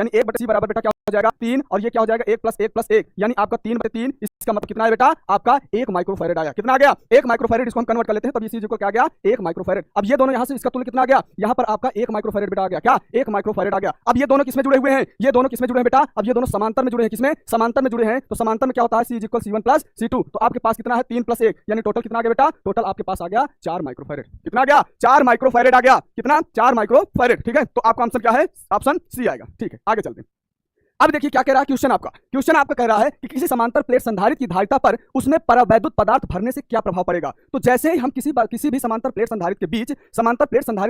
यानी 1/c बराबर बेटा क्या हो जाएगा 3, और ये क्या हो जाएगा 1 + 1 + 1, यानी आपका 3/3। इसका मतलब कितना है बेटा आपका 1 माइक्रोफैरेड आ गया। कितना आ गया 1 माइक्रोफैरेड। इसको हम कन्वर्ट कर लेते हैं, तब इसी को क्या आ गया 1 माइक्रोफैरेड। अब ये दोनों यहां से इसका तुल्य कितना आ गया, यहां पर आपका 1 माइक्रोफैरेड बेटा आ गया। क्या 1 माइक्रोफैरेड आ गया। अब ये दोनों किसमें जुड़े हुए हैं, ये दोनों किसमें जुड़े हैं बेटा, अब ये दोनों समांतर में जुड़े हैं। किसमें, समांतर में जुड़े हैं। तो समांतर में क्या होता है C = C1 + C2। तो आपके पास कितना है 3 + 1, यानी टोटल कितना आ गया बेटा, टोटल आपके पास आ गया 4 माइक्रोफैरेड। कितना आ गया 4 माइक्रोफैरेड आ गया। कितना 4 माइक्रोफैरेड। ठीक है, तो आपका आंसर क्या है, ऑप्शन सी आएगा। ठीक है, आगे चलते हैं। अब देखिए क्या कह रहा है क्वेश्चन आपका कह रहा है कि किसी समांतर प्लेट संधारित्र की धारिता पर उसमें परावैद्युत पदार्थ भरने से क्या प्रभाव पड़ेगा। तो जैसे ही हम किसी भी समांतर प्लेट संधारित्र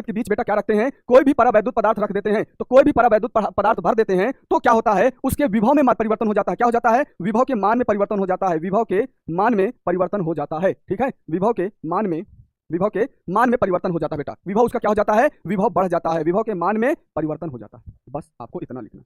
के बीच बेटा क्या रखते हैं, कोई भी परावैद्युत पदार्थ रख देते हैं, तो कोई भी परावैद्युत पदार्थ भर देते हैं, तो क्या होता है उसके विभव में परिवर्तन हो जाता है। क्या हो जाता है, विभव के मान में परिवर्तन हो जाता है। विभव के मान में परिवर्तन हो जाता है। ठीक है, विभव के मान में परिवर्तन हो जाता है बेटा। विभव उसका क्या हो जाता है, विभव बढ़ जाता है। विभव के मान में परिवर्तन हो जाता है। बस आपको इतना लिखना।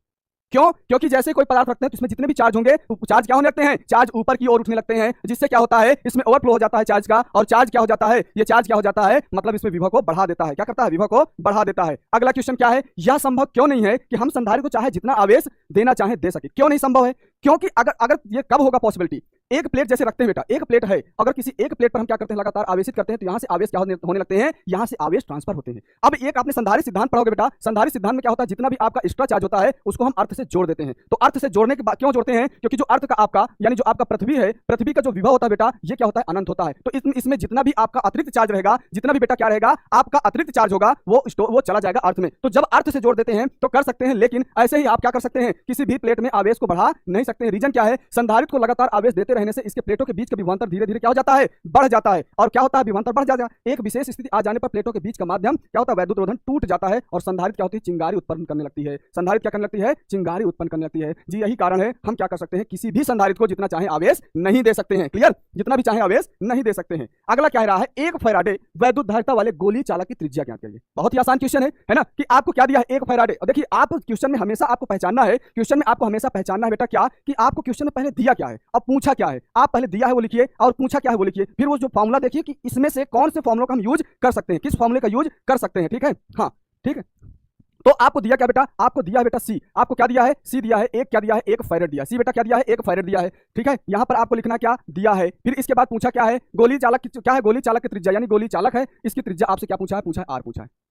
क्यों, क्योंकि जैसे कोई पदार्थ रखते हैं तो इसमें जितने भी चार्ज होंगे तो चार्ज क्या होने लगते हैं, चार्ज ऊपर की ओर उठने लगते हैं, जिससे क्या होता है इसमें ओवरफ्लो हो जाता है चार्ज का। और चार्ज क्या हो जाता है, ये चार्ज क्या हो जाता है, मतलब इसमें विभव को बढ़ा देता है। क्या करता है, विभव को बढ़ा देता है। अगला क्वेश्चन क्या है, यह संभव क्यों नहीं है कि हम संधारित्र को चाहे जितना आवेश देना चाहे दे सके। क्यों नहीं संभव है, क्योंकि अगर ये कब होगा पॉसिबिलिटी, एक प्लेट जैसे रखते हैं बेटा, एक प्लेट है, अगर किसी एक प्लेट पर हम क्या करते हैं लगातार आवेशित करते हैं, तो यहां से आवेश क्या होने लगते हैं, यहां से आवेश ट्रांसफर होते हैं। अब एक आपने संधारित्र सिद्धांत पढ़ोगे बेटा, संधारित्र सिद्धांत में क्या होता है, जितना भी आपका एक्स्ट्रा चार्ज होता है उसको हम अर्थ से जोड़ देते हैं। तो अर्थ से जोड़ने के बाद क्यों जोड़ते हैं, क्योंकि जो अर्थ का आपका यानी जो आपका पृथ्वी है, पृथ्वी का जो विभव होता है बेटा, ये क्या होता है अनंत होता है। तो इसमें जितना भी आपका अतिरिक्त चार्ज रहेगा, जितना भी बेटा क्या रहेगा आपका अतिरिक्त चार्ज होगा, वो चला जाएगा अर्थ में। तो जब अर्थ से जोड़ देते हैं तो कर सकते हैं, लेकिन ऐसे ही आप क्या कर सकते हैं, किसी भी प्लेट में आवेश को बढ़ा नहीं सकते हैं। रीजन क्या है, संधारित्र को लगातार आवेश देते रहने से इसके प्लेटों के बीच का विभवांतर धीरे धीरे क्या हो जाता है, बढ़ जाता है। और क्या होता है, विभवांतर बढ़ जाता है। एक विशेष स्थिति आ जाने पर प्लेटों के बीच का माध्यम क्या होता है, वैद्युत रोधन टूट जाता है और संधारित्र क्या होती है, चिंगारी उत्पन्न करने लगती है। संधारित्र क्या करने लगती है, चिंगारी उत्पन्न करने लगती है। जी यही कारण है हम क्या कर सकते हैं, किसी भी संधारित्र को जितना चाहे आवेश नहीं दे सकते हैं। क्लियर, जितना भी चाहे आवेश नहीं दे सकते हैं। अगला क्या रहा है, 1 फैराडे वैद्युत धारिता वाले गोली चालक की त्रिज्या ज्ञात करिए। बहुत ही आसान क्वेश्चन है ना, कि आपको क्या दिया है 1 फैराडे। और देखिए आप क्वेश्चन में हमेशा आपको पहचानना है, क्वेश्चन में आपको हमेशा पहचानना है बेटा क्या, कि आपको क्वेश्चन में पहले दिया क्या है और पूछा क्या है। आप पहले दिया है वो लिखिए और पूछा क्या है वो लिखिए, फिर वो जो फॉर्मूला देखिए कि इसमें से कौन से फॉर्मूला का हम यूज कर सकते हैं, किस फॉर्मूले का यूज कर सकते हैं। ठीक है, हाँ ठीक है। तो आपको दिया क्या बेटा, आपको दिया है बेटा सी। आपको क्या दिया है, सी दिया है। एक क्या दिया है, 1 फैरेड दिया। सी बेटा क्या दिया है, 1 फैरेड दिया है। ठीक है, यहां पर आपको लिखना क्या दिया है। फिर इसके बाद पूछा क्या है, गोली चालक की क्या है, गोली चालक की त्रिज्या, यानी गोली चालक है इसकी त्रिज्या आपसे क्या पूछा है, पूछा है आर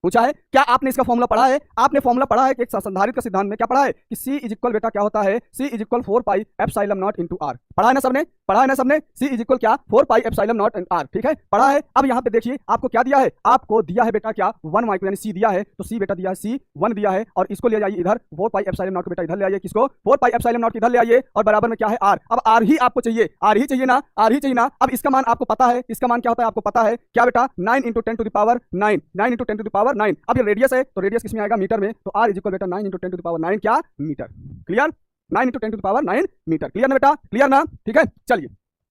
पूछा है। क्या आपने इसका फॉर्मूला पढ़ा है, आपने फॉर्मूला पढ़ा है कि एक संधारित्र का सिद्धांत में क्या पढ़ा है कि C = बेटा क्या होता है, C = 4 pi epsilon not into r। पढ़ा है ना सबने, पढ़ा है ना सबने, C = क्या 4 पाई एप्सिलॉन नॉट r। ठीक है, पढ़ा है। अब यहां पे देखिए आपको क्या दिया है, आपको दिया है बेटा क्या 1 माइक्रो, यानी C दिया है, तो C बेटा दिया है, C 1 दिया है। और इसको ले जाइए इधर 4 पाई एप्सिलॉन नॉट बेटा इधर ले आइए, किसको 4 पाई एप्सिलॉन नॉट इधर ले आइए, और बराबर में क्या है r। अब r ही आपको चाहिए, r ही चाहिए ना, r ही चाहिए ना। अब इसका मान आपको पता है, इसका मान क्या होता है आपको पता है क्या बेटा, 9 × 10⁹ 9 × 10⁹ 9। अब ये रेडियस है तो रेडियस किसमें आएगा, मीटर में। तो r = बेटा 9 × 10⁹ क्या मीटर। Clear, 9 × 10⁹ metre. क्लियर ना बेटा, क्लियर ना। ठीक है, चलिए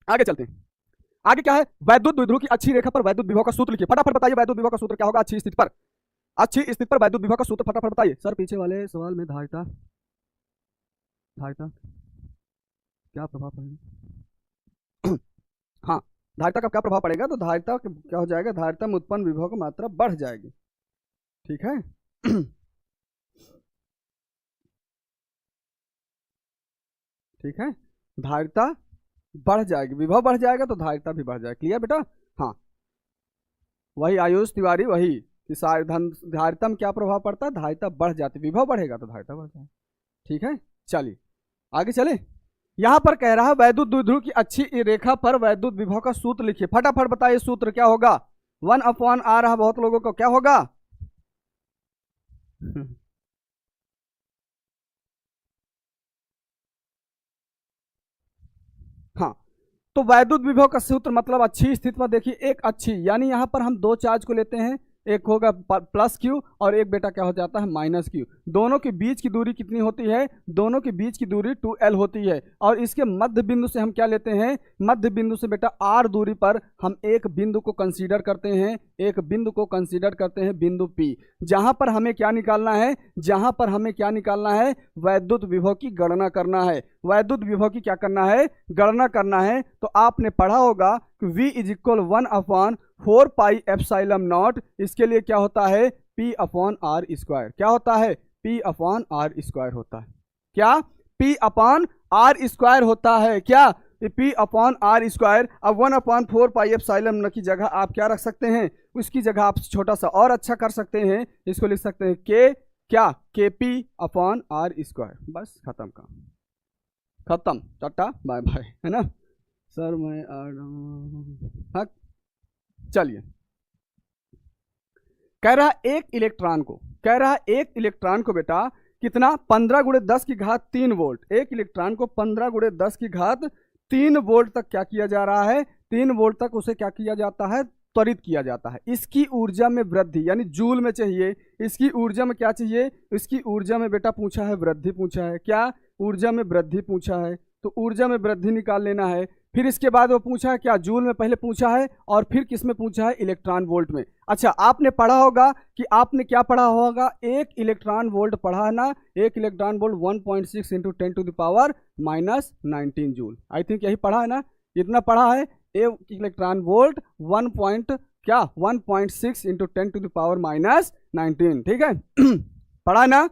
आगे चलते हैं। आगे क्या है, वैद्युत द्विध्रुव की अच्छी रेखा पर वैद्युत विभव का सूत्र लिखिए। फटाफट बताइए वैद्युत विभव का सूत्र क्या होगा अच्छी स्थिति पर। अच्छी स्थिति पर वैद्युत विभव का सूत्र फटाफट बताइए। सर पीछे वाले सवाल में धारिता क्या प्रभाव पड़ेगा। हाँ, धारिता का क्या प्रभाव पड़ेगा, तो धारिता क्या हो जाएगा, धारिता में उत्पन्न विभव की मात्रा बढ़ जाएगी। ठीक है ठीक है, धारिता बढ़ जाएगी, विभव बढ़ जाएगा तो धारिता भी बढ़ जाएगी। क्लियर बेटा, हाँ वही आयुष तिवारी, वही धारिता में क्या प्रभाव पड़ता है, धारिता बढ़ जाती, विभव बढ़ेगा तो धारिता बढ़ जाएगी। ठीक है, चलिए आगे चले। यहां पर कह रहा है वैद्युत द्विध्रुव की अच्छी रेखा पर वैद्युत विभव का सूत्र लिखिए। फटाफट बताइए सूत्र क्या होगा। 1/r आ रहा बहुत लोगों को, क्या होगा हाँ, तो वैद्युत विभव का सूत्र मतलब अच्छी स्थिति पर देखिए, एक अच्छी यानी यहां पर हम 2 चार्ज को लेते हैं, एक होगा प्लस क्यू और एक बेटा क्या हो जाता है माइनस क्यू। दोनों के बीच की दूरी कितनी होती है, दोनों के बीच की दूरी 2l होती है। और इसके मध्य बिंदु से हम क्या लेते हैं, मध्य बिंदु से बेटा r दूरी पर हम एक बिंदु को कंसीडर करते हैं, एक बिंदु को कंसीडर करते हैं, बिंदु P, जहां पर हमें क्या निकालना है, जहां पर हमें क्या निकालना है, वैद्युत विभव की गणना करना है। वैद्युत विभव की क्या करना है, गणना करना है। तो आपने पढ़ा होगा कि V = 1/4 पाई एप्सिलॉन नॉट, इसके लिए क्या होता है P/r²। क्या होता है P/r² होता है। क्या, P अपॉन आर स्क्वायर होता है, क्या, P अपॉन आर स्क्वायर। अब 1/4 पाई एप्सिलॉन की जगह आप क्या रख सकते हैं, उसकी जगह आप छोटा सा और अच्छा कर सकते हैं, इसको लिख सकते हैं K, क्या, KP अपॉन आर स्क्वायर। बस खत्म काम, खत्म, टाटा बाय बाय, है ना सर। मैं हाँ चलिए, कह रहा एक इलेक्ट्रॉन को, कह रहा एक इलेक्ट्रॉन को बेटा कितना, 15 गुणे 10 की घात 3 वोल्ट, एक इलेक्ट्रॉन को 15 गुणे 10 की घात 3 वोल्ट तक क्या किया जा रहा है, 3 वोल्ट तक उसे क्या किया जाता है, त्वरित किया जाता है। इसकी ऊर्जा में वृद्धि, यानी जूल में चाहिए, इसकी ऊर्जा में क्या चाहिए, इसकी ऊर्जा में बेटा पूछा है वृद्धि पूछा है, क्या, ऊर्जा में वृद्धि पूछा है, तो ऊर्जा में वृद्धि निकाल लेना है। फिर इसके बाद वो पूछा है क्या, जूल में पहले पूछा है और फिर किस में पूछा है, इलेक्ट्रॉन वोल्ट में। अच्छा आपने पढ़ा होगा कि आपने क्या पढ़ा होगा, एक इलेक्ट्रॉन वोल्ट पढ़ा है ना, एक electron volt 1.6 into 10⁻⁻19 joule, I think यही पढ़ा है ना, इतना पढ़ा है। एक इलेक्ट्रॉन वोल्ट 1.6 इंटू 10⁻⁻19, ठीक है पढ़ा है ना।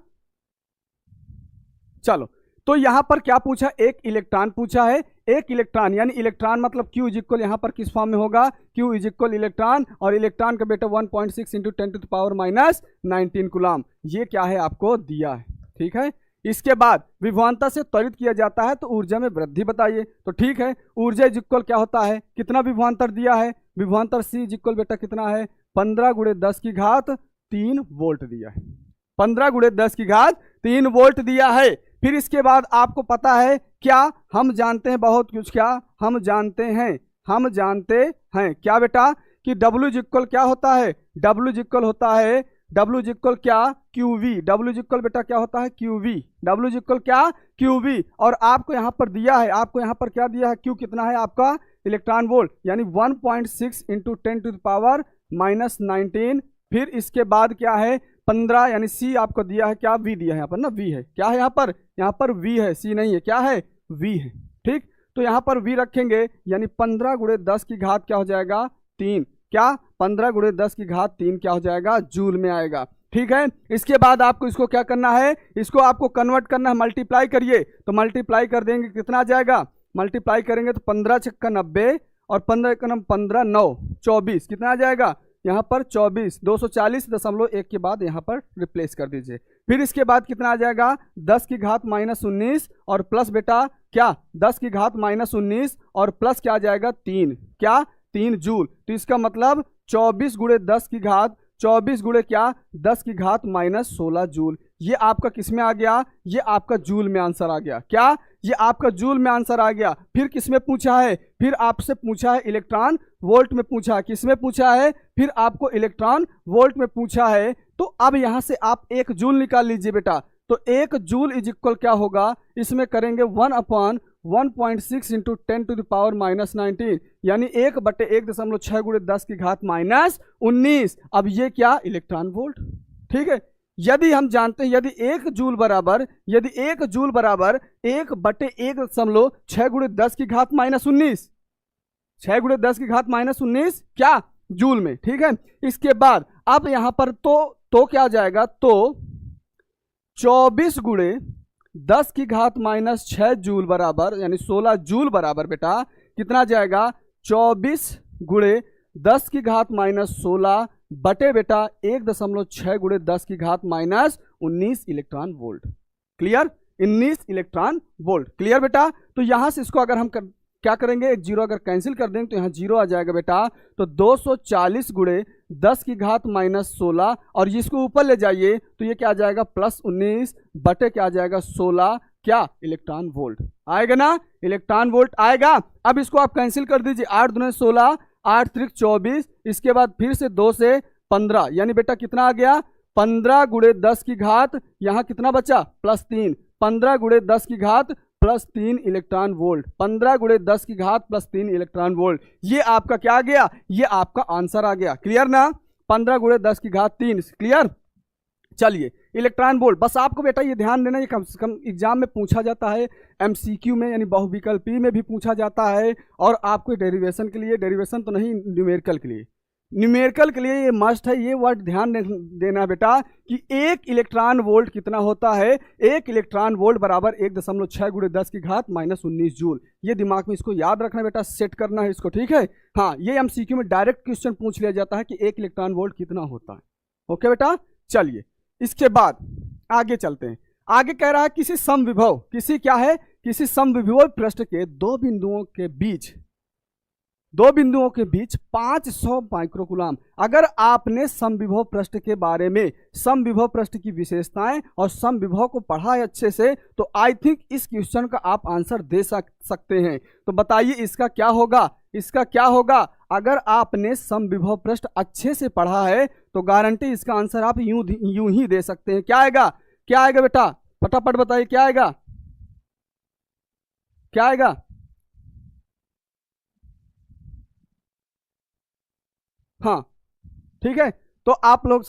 चलो तो यहां पर क्या पूछा, एक इलेक्ट्रॉन पूछा है, एक इलेक्ट्रॉन यानी इलेक्ट्रॉन मतलब Q इज इक्वल यहां पर किस फॉर्म में होगा, Q इज इक्वल इलेक्ट्रॉन, और इलेक्ट्रॉन का बेटा 1.6 इंटू 10⁻⁻19 कूलम, ये क्या है आपको दिया है, ठीक है। इसके बाद विभवांतर से त्वरित किया जाता है तो ऊर्जा में वृद्धि बताइए, तो ठीक है, ऊर्जा इज इक्वल क्या होता है, कितना विभवांतर दिया है, विभवांतर C इज इक्वल बेटा कितना है, 15 गुणे 10 की घात 3 वोल्ट दिया है, 15 गुणे 10 की घात 3 वोल्ट दिया है। फिर इसके बाद आपको पता है क्या, हम जानते हैं बहुत कुछ, क्या हम जानते हैं, हम जानते हैं क्या बेटा कि W इज इक्वल क्या होता है, W इज इक्वल होता है, W इज इक्वल क्या, QV, W इज इक्वल बेटा क्या होता है, QV, W इज इक्वल क्या, QV। और आपको यहाँ पर दिया है, आपको यहाँ पर क्या दिया है, Q कितना है आपका, इलेक्ट्रॉन वोल्ट, यानी 1.6 इंटू 10⁻⁻19। फिर इसके बाद क्या है 15, यानी C आपको दिया है क्या, V दिया है यहाँ पर ना, V है, क्या है यहाँ पर V है, C नहीं है, क्या है V है, ठीक। तो यहाँ पर V रखेंगे, यानी 15 गुणे 10 की घात क्या हो जाएगा 3, क्या 15 गुणे 10 की घात 3 क्या हो जाएगा, जूल में आएगा, ठीक है। इसके बाद आपको इसको क्या करना है, इसको आपको कन्वर्ट करना है, मल्टीप्लाई करिए, तो मल्टीप्लाई कर देंगे कितना आ जाएगा, मल्टीप्लाई करेंगे तो 15 छक्का 90 और 15 का 15 9 24, कितना आ जाएगा यहाँ पर 24, 240.1 के बाद यहाँ पर रिप्लेस कर दीजिए। फिर इसके बाद कितना आ जाएगा 10 की घात -19 और प्लस बेटा क्या 10 की घात -19 और प्लस क्या आ जाएगा 3, क्या 3 जूल। तो इसका मतलब 24 गुणे 10 की घात 24 गुणे क्या 10 की घात -16 जूल। ये आपका किस में आ गया, ये आपका जूल में आंसर आ गया, क्या ये आपका जूल में आंसर आ गया। फिर किस में पूछा है, फिर आपसे पूछा है इलेक्ट्रॉन वोल्ट में पूछा है, किस में पूछा है, फिर आपको इलेक्ट्रॉन वोल्ट में पूछा है। तो अब यहां से आप 1 जूल निकाल लीजिए बेटा, तो 1 जूल इज इक्वल क्या होगा, इसमें करेंगे 1/1.6 इंटू 10⁻⁻19, यानी 1/1.6 गुणे 10 की घात -19। अब ये क्या इलेक्ट्रॉन वोल्ट, ठीक है। यदि हम जानते हैं यदि 1 जूल बराबर 1/1.6 गुणे 10 की घात -19, 6 गुणे 10 की घात -19 क्या जूल में, ठीक है। इसके बाद अब यहां पर तो क्या आ जाएगा, तो 24 गुणे 10 की घात -6 जूल बराबर यानी 16 जूल बराबर बेटा कितना आ जाएगा 24 गुणे 10 की घात -16 बटे बेटा 1.6 गुणे 10 की घात -19 electron volt. Clear, 19 electron volt, clear बेटा। तो यहां से इसको अगर हम क्या करेंगे, एक जीरो अगर कैंसिल कर देंगे तो यहाँ जीरो आ जाएगा बेटा, तो 240 गुणे 10 की घात -16 और इसको ऊपर ले जाइए तो ये क्या आ जाएगा +19 बटे क्या आ जाएगा 16 क्या इलेक्ट्रॉन वोल्ट आएगा ना, इलेक्ट्रॉन वोल्ट आएगा। अब इसको आप कैंसिल कर दीजिए, 8 दूने 16 8 त्रिक 24, इसके बाद फिर से 2 से 15, यानी बेटा कितना आ गया 15 गुणे 10 की घात यहाँ कितना बचा +3, 15 गुणे 10 की घात +3 इलेक्ट्रॉन वोल्ट, 15 गुणे 10 की घात +3 इलेक्ट्रॉन वोल्ट। ये आपका क्या आ गया, ये आपका आंसर आ गया। क्लियर ना, 15 गुणे 10 की घात 3, क्लियर। चलिए इलेक्ट्रॉन वोल्ट, बस आपको बेटा ये ध्यान देना, ये कम से कम एग्जाम में पूछा जाता है, MCQ में यानी बहुविकल्पी में भी पूछा जाता है, और आपको डेरिवेशन के लिए, डेरिवेशन तो नहीं न्यूमेरिकल के लिए, न्यूमेरिकल के लिए ये मस्ट है, ये वर्ड ध्यान देना बेटा कि 1 इलेक्ट्रॉन वोल्ट कितना होता है। 1 इलेक्ट्रॉन वोल्ट बराबर 1.6 × 10 की घात -19 जूल। ये दिमाग में इसको याद रखना बेटा, सेट करना है इसको, ठीक है। हाँ, ये एमसीक्यू में डायरेक्ट क्वेश्चन पूछ लिया जाता है कि 1 इलेक्ट्रॉन वोल्ट कितना होता है। ओके बेटा, चलिए इसके बाद आगे चलते हैं। आगे कह रहा है किसी समविभव, किसी क्या है, किसी समविभव पृष्ठ के दो बिंदुओं के बीच 500 माइक्रोकूलम। अगर आपने समविभव पृष्ठ के बारे में, समविभव पृष्ठ की विशेषताएं और समविभव को पढ़ा है अच्छे से, तो आई थिंक इस क्वेश्चन का आप आंसर दे सकते हैं। तो बताइए इसका क्या होगा, इसका क्या होगा। अगर आपने समविभव पृष्ठ अच्छे से पढ़ा है तो गारंटी इसका आंसर आप यूं ही दे सकते हैं। क्या आएगा, क्या आएगा बेटा, फटाफट बताइए क्या आएगा, क्या आएगा। हाँ ठीक है, तो आप लोग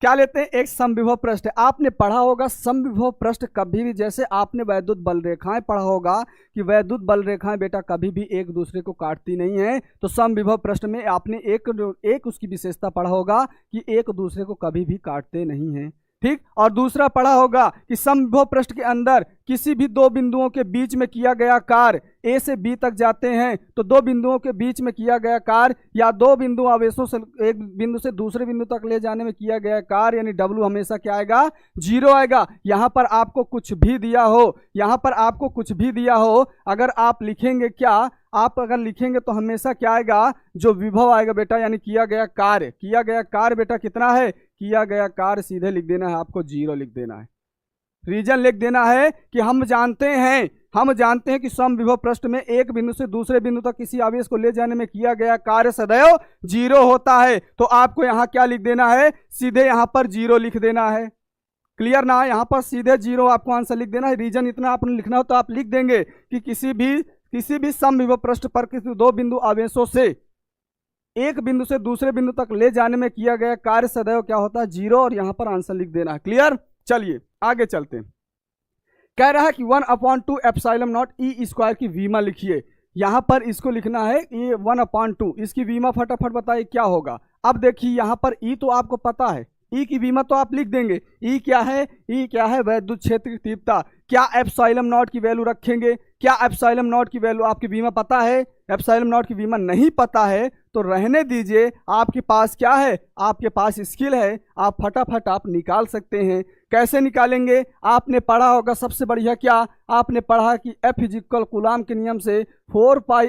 क्या लेते हैं, एक समविभव पृष्ठ है। आपने पढ़ा होगा समविभव पृष्ठ कभी भी, जैसे आपने वैद्युत बल रेखाएं पढ़ा होगा कि वैद्युत बल रेखाएं बेटा कभी भी एक दूसरे को काटती नहीं है। तो समविभव पृष्ठ में आपने एक उसकी विशेषता पढ़ा होगा कि एक दूसरे को कभी भी काटते नहीं हैं, ठीक। और दूसरा पढ़ा होगा कि समविभव पृष्ठ के अंदर किसी भी दो बिंदुओं के बीच में किया गया कार्य, ए से बी तक जाते हैं तो दो बिंदुओं के बीच में किया गया कार्य या दो बिंदु आवेशों से एक बिंदु से दूसरे बिंदु तक ले जाने में किया गया कार्य, यानी W हमेशा क्या आएगा, 0 आएगा। यहां पर आपको कुछ भी दिया हो, यहां पर आपको कुछ भी दिया हो, अगर आप लिखेंगे क्या, आप अगर लिखेंगे तो हमेशा क्या आएगा, जो विभव आएगा बेटा, यानी किया गया कार्य, किया गया कार्य बेटा कितना है, किया गया कार्य सीधे लिख देना है आपको, 0 लिख देना है। रीजन लिख देना है कि हम जानते हैं कि समविभव पृष्ठ में एक बिंदु से दूसरे बिंदु तक किसी आवेश को ले जाने में किया गया कार्य सदैव 0 होता है। तो आपको यहां क्या लिख देना है, सीधे यहां पर 0 लिख देना है। क्लियर ना, यहां पर सीधे 0 आपको आंसर लिख देना है। रीजन इतना आपने लिखना हो तो आप लिख देंगे कि किसी भी समविभव पृष्ठ पर किसी दो बिंदु आवेशों से एक बिंदु से दूसरे बिंदु तक ले जाने में किया गया कार्य सदैव क्या होता है, 0, और यहां पर आंसर लिख देना है। क्लियर, चलिए आगे चलते हैं। कह रहा है कि 1/2 एप्सिलॉन नॉट ई स्क्वायर की वीमा लिखिए। यहां पर इसको लिखना है ये 1/2, इसकी वीमा फटाफट बताइए क्या होगा। अब देखिए यहां पर ई तो आपको पता है, ई की वीमा तो आप लिख देंगे। ई क्या है, ई क्या है, वैद्युत क्षेत्र की तीव्रता। क्या एप्सिलॉन नॉट की वैल्यू रखेंगे, क्या एप्सिलॉन नॉट की वैल्यू आपकी वीमा पता है, एप्सिलॉन नॉट की वीमा नहीं पता है तो रहने दीजिए। आपके पास क्या है, आपके पास स्किल है, आप फटाफट आप निकाल सकते हैं। कैसे निकालेंगे, आपने पढ़ा होगा सबसे बढ़िया क्या, आपने पढ़ा कि F = कूलाम के नियम से 4 पाई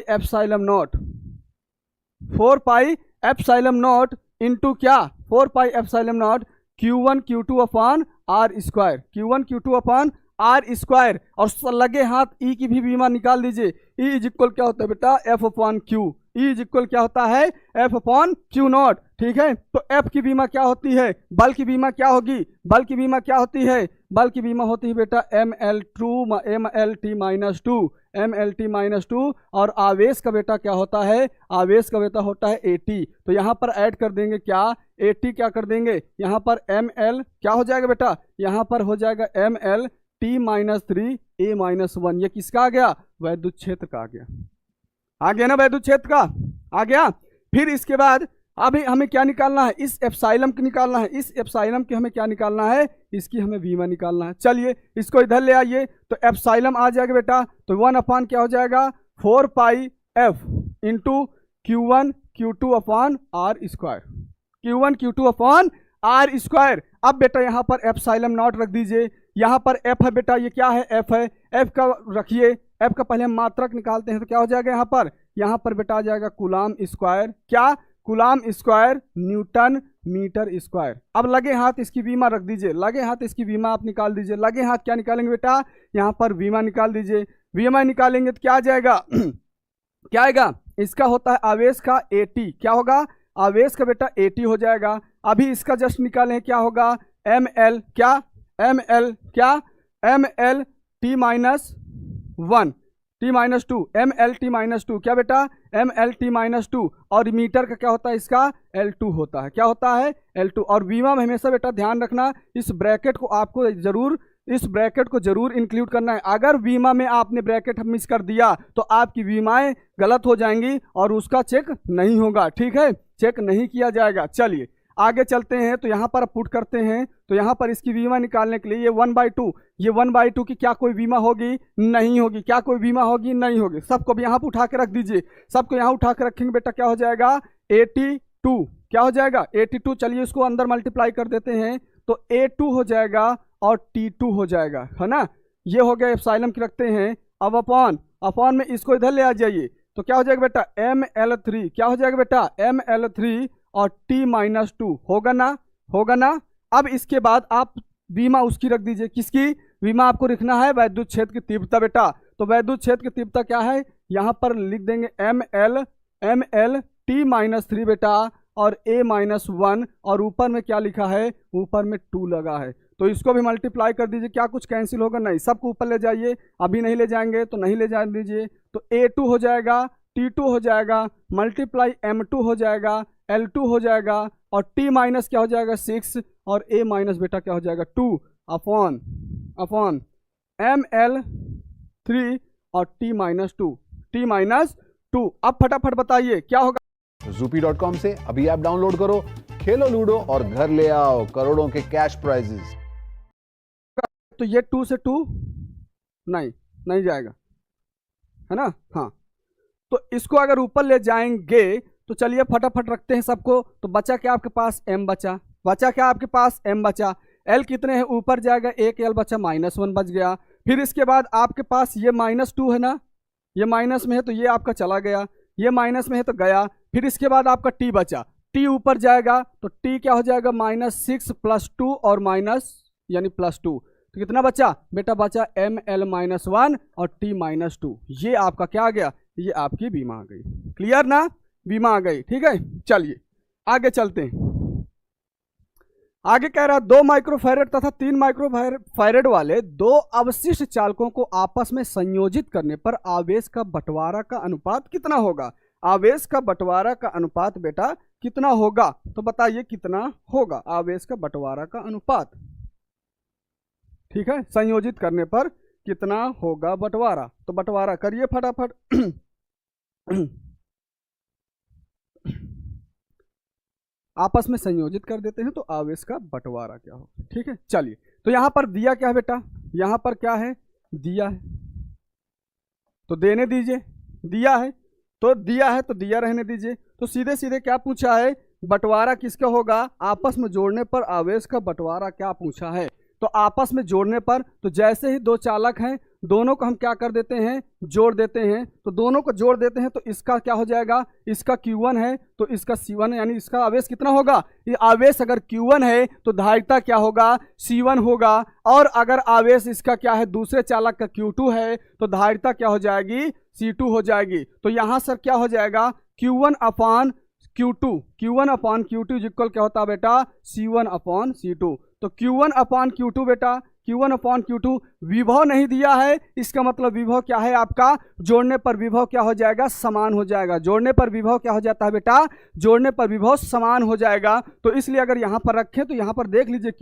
एप्सिलॉन नॉट इंटू क्या, 4 pi epsilon not Q1 Q2 upon R square, Q1 Q2 upon R square. और लगे हाथ ई की भी बीमा निकाल दीजिए। ई इक्वल क्या होता है बेटा, F upon Q। E equal क्या होता है, F अपॉन Q नॉट, ठीक है। तो F की बीमा क्या होती है, बल की बीमा क्या होगी, बल की बीमा क्या होती है, बल की बीमा होती है बेटा MLT-2, और आवेश का बेटा क्या होता है, आवेश का बेटा होता है AT। तो यहाँ पर ऐड कर देंगे क्या, AT क्या कर देंगे, यहाँ पर ML क्या हो जाएगा बेटा, यहाँ पर हो जाएगा MLT-3 A-1। ये किसका आ गया, वैद्युत क्षेत्र का आ गया ना, वैद्युत क्षेत्र का आ गया। फिर इसके बाद अभी हमें क्या निकालना है, इस एप्सिलॉन की निकालना है, इस एप्सिलॉन की हमें क्या निकालना है, इसकी हमें वीमा निकालना है। चलिए इसको इधर ले आइए, तो एप्सिलॉन आ जाएगा बेटा, तो 1 क्या हो जाएगा, 4 पाई F into Q1 Q2 upon R square, Q1 Q2 upon R square. अब बेटा यहाँ पर एप्सिलॉन नॉट रख दीजिए, यहाँ पर F है बेटा, ये क्या है, F है, F का रखिए, F का पहले हम मात्रक निकालते हैं तो क्या हो जाएगा, यहाँ पर बेटा आ जाएगा कूलाम स्क्वायर, क्या, coulomb square newton metre square. अब लगे हाथ इसकी बीमा रख दीजिए, लगे हाथ इसकी बीमा आप निकाल दीजिए। लगे हाथ क्या निकालेंगे बेटा, यहाँ पर बीमा निकाल दीजिए। बीमा निकालेंगे तो क्या आ जाएगा क्या आएगा, इसका होता है आवेश का AT, क्या होगा, आवेश का बेटा AT हो जाएगा। अभी इसका जस्ट निकालें, क्या होगा, ML क्या, ML क्या, MLT-1 T-2, MLT-2 क्या बेटा, MLT-2। और मीटर का क्या होता है, इसका L2 होता है, क्या होता है, L2। और बीमा में हमेशा बेटा ध्यान रखना, इस ब्रैकेट को आपको जरूर इंक्लूड करना है। अगर बीमा में आपने ब्रैकेट मिस कर दिया तो आपकी बीमाएं गलत हो जाएंगी और उसका चेक नहीं होगा, ठीक है। चेक नहीं किया जाएगा। चलिए आगे चलते हैं, तो यहाँ पर पुट करते हैं, तो यहाँ पर इसकी बीमा निकालने के लिए ये 1/2, ये 1/2 की क्या कोई बीमा होगी? नहीं होगी। क्या कोई बीमा होगी? नहीं होगी। सबको भी यहाँ पर उठा के रख दीजिए, सबको यहाँ उठा के रखेंगे बेटा, क्या हो जाएगा? 82। क्या हो जाएगा? 82। चलिए इसको अंदर मल्टीप्लाई कर देते हैं, तो A2 हो जाएगा और T2 हो जाएगा, है ना। ये हो गया एप्सिलॉन की रखते हैं। अब अपॉन में इसको इधर ले आ जाइए, तो क्या हो जाएगा बेटा? ML3। क्या हो जाएगा बेटा? ML3 और T-2 होगा ना, होगा ना। अब इसके बाद आप बीमा उसकी रख दीजिए, किसकी बीमा आपको लिखना है? वैद्युत क्षेत्र की तीव्रता बेटा। तो वैद्युत क्षेत्र की तीव्रता क्या है? यहाँ पर लिख देंगे ML T-3 बेटा और A-1, और ऊपर में क्या लिखा है? ऊपर में 2 लगा है, तो इसको भी मल्टीप्लाई कर दीजिए। क्या कुछ कैंसिल होगा? नहीं। सबको ऊपर ले जाइए, अभी नहीं ले जाएंगे तो नहीं ले जा दीजिए। तो A2 हो जाएगा, T2 हो जाएगा, मल्टीप्लाई M2 हो जाएगा, L2 हो जाएगा, और T माइनस क्या हो जाएगा? 6, और A माइनस बेटा क्या हो जाएगा? 2 अपॉन ML3 और T-2। अब फटाफट बताइए क्या होगा? Zoopy.com से अभी ऐप डाउनलोड करो, खेलो लूडो और घर ले आओ करोड़ों के कैश प्राइजेस। तो ये 2 से 2 नहीं जाएगा, है ना। हाँ, तो इसको अगर ऊपर ले जाएंगे तो चलिए फटाफट रखते हैं सबको। तो बचा क्या आपके पास? M बचा क्या आपके पास? M बचा। L कितने हैं? ऊपर जाएगा, एक L बचा, -1 बच गया। फिर इसके बाद आपके पास ये -2 है ना, ये माइनस में है तो ये आपका चला गया, ये माइनस में है तो गया। फिर इसके बाद आपका T बचा, T ऊपर जाएगा तो T क्या हो जाएगा? -6 + 2 और माइनस यानी +2। तो कितना बचा बेटा? बचा ML-1 और T-2। ये आपका क्या आ गया? ये आपकी बीमा आ गई। क्लियर ना? बीमा आ गई, ठीक है। चलिए आगे चलते हैं। आगे कह रहा है 2 माइक्रोफैरेड तथा 3 माइक्रोफैरेड वाले 2 अवशिष्ट चालकों को आपस में संयोजित करने पर आवेश का बंटवारा का अनुपात कितना होगा? आवेश का बंटवारा का अनुपात बेटा कितना होगा? तो बताइए कितना होगा आवेश का बंटवारा का अनुपात? ठीक है, संयोजित करने पर कितना होगा बंटवारा? तो बंटवारा करिए फटाफट। आपस में संयोजित कर देते हैं तो आवेश का बंटवारा क्या होगा। ठीक है, चलिए। तो यहां पर दिया क्या है बेटा? यहां पर क्या है? दिया है, तो देने दीजिए। दिया है तो दिया रहने दीजिए। तो सीधे सीधे क्या पूछा है? बंटवारा किसका होगा? आपस में जोड़ने पर आवेश का बंटवारा क्या पूछा है? तो आपस में जोड़ने पर, तो जैसे ही 2 चालक हैं दोनों को हम क्या कर देते हैं? जोड़ देते हैं। तो दोनों को जोड़ देते हैं तो इसका क्या हो जाएगा? इसका Q1 है तो इसका C1, यानी इसका आवेश कितना होगा? ये आवेश अगर Q1 है तो धारिता क्या होगा? C1 होगा। और अगर आवेश इसका क्या है? दूसरे चालक का Q2 है तो धारिता क्या हो जाएगी? C2 हो जाएगी। तो यहाँ सर क्या हो जाएगा? Q1/Q2 इक्वल क्या होता है बेटा? C1/C2। तो Q1/Q2 बेटा, Q1/Q2 विभव नहीं दिया है, इसका मतलब विभव क्या है आपका? जोड़ने पर विभव क्या हो जाएगा? समान हो जाएगा। जोड़ने पर विभव क्या हो जाता है बेटा? जोड़ने पर विभव समान हो जाएगा। तो इसलिए अगर यहाँ पर रखें तो यहाँ पर देख लीजिए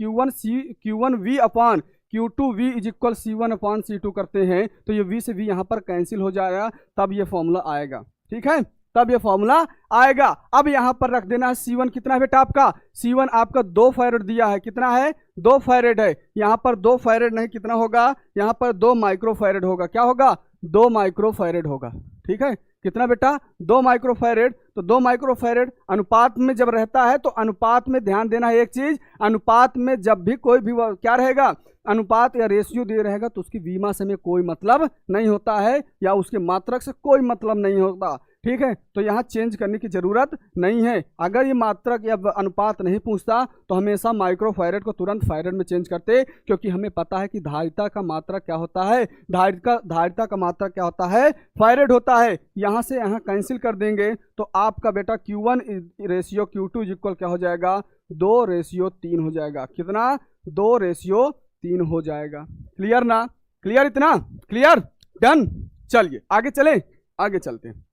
Q1V/Q2V इक्वल C1/C2 करते हैं तो ये V से V यहाँ पर कैंसिल हो जाएगा, तब ये फॉर्मूला आएगा। ठीक है, तब ये फॉर्मूला आएगा। अब यहां पर रख देना है C1 कितना है बेटा आपका? C1 आपका 2 फैरेड दिया है। कितना है? 2 फैरेड है। यहां पर 2 फैरेड नहीं, कितना होगा? यहां पर 2 माइक्रोफैरेड होगा। क्या होगा? 2 माइक्रोफैरेड होगा। ठीक है, कितना बेटा? 2 माइक्रोफैरेड। तो 2 माइक्रोफैरेड अनुपात में जब रहता है तो अनुपात में ध्यान देना है एक चीज, अनुपात में जब भी कोई भी क्या रहेगा? अनुपात या रेशियो दिए रहेगा तो उसकी बीमा से में कोई मतलब नहीं होता है, या उसके मात्रक से कोई मतलब नहीं होता। ठीक है, तो यहाँ चेंज करने की जरूरत नहीं है। अगर ये मात्रक या अनुपात नहीं पूछता तो हमेशा माइक्रोफैरेड को तुरंत फैरेड में चेंज करते, क्योंकि हमें पता है कि धारिता का मात्रक क्या होता है? धारिता का मात्रक क्या होता है? फैरेड होता है। यहाँ से यहाँ कैंसिल कर देंगे तो आपका बेटा Q1/Q2 इक्वल क्या हो जाएगा? 2/3 हो जाएगा। कितना? 2/3 हो जाएगा। क्लियर ना? क्लियर? इतना क्लियर? डन। चलिए आगे चलें, आगे चलते हैं।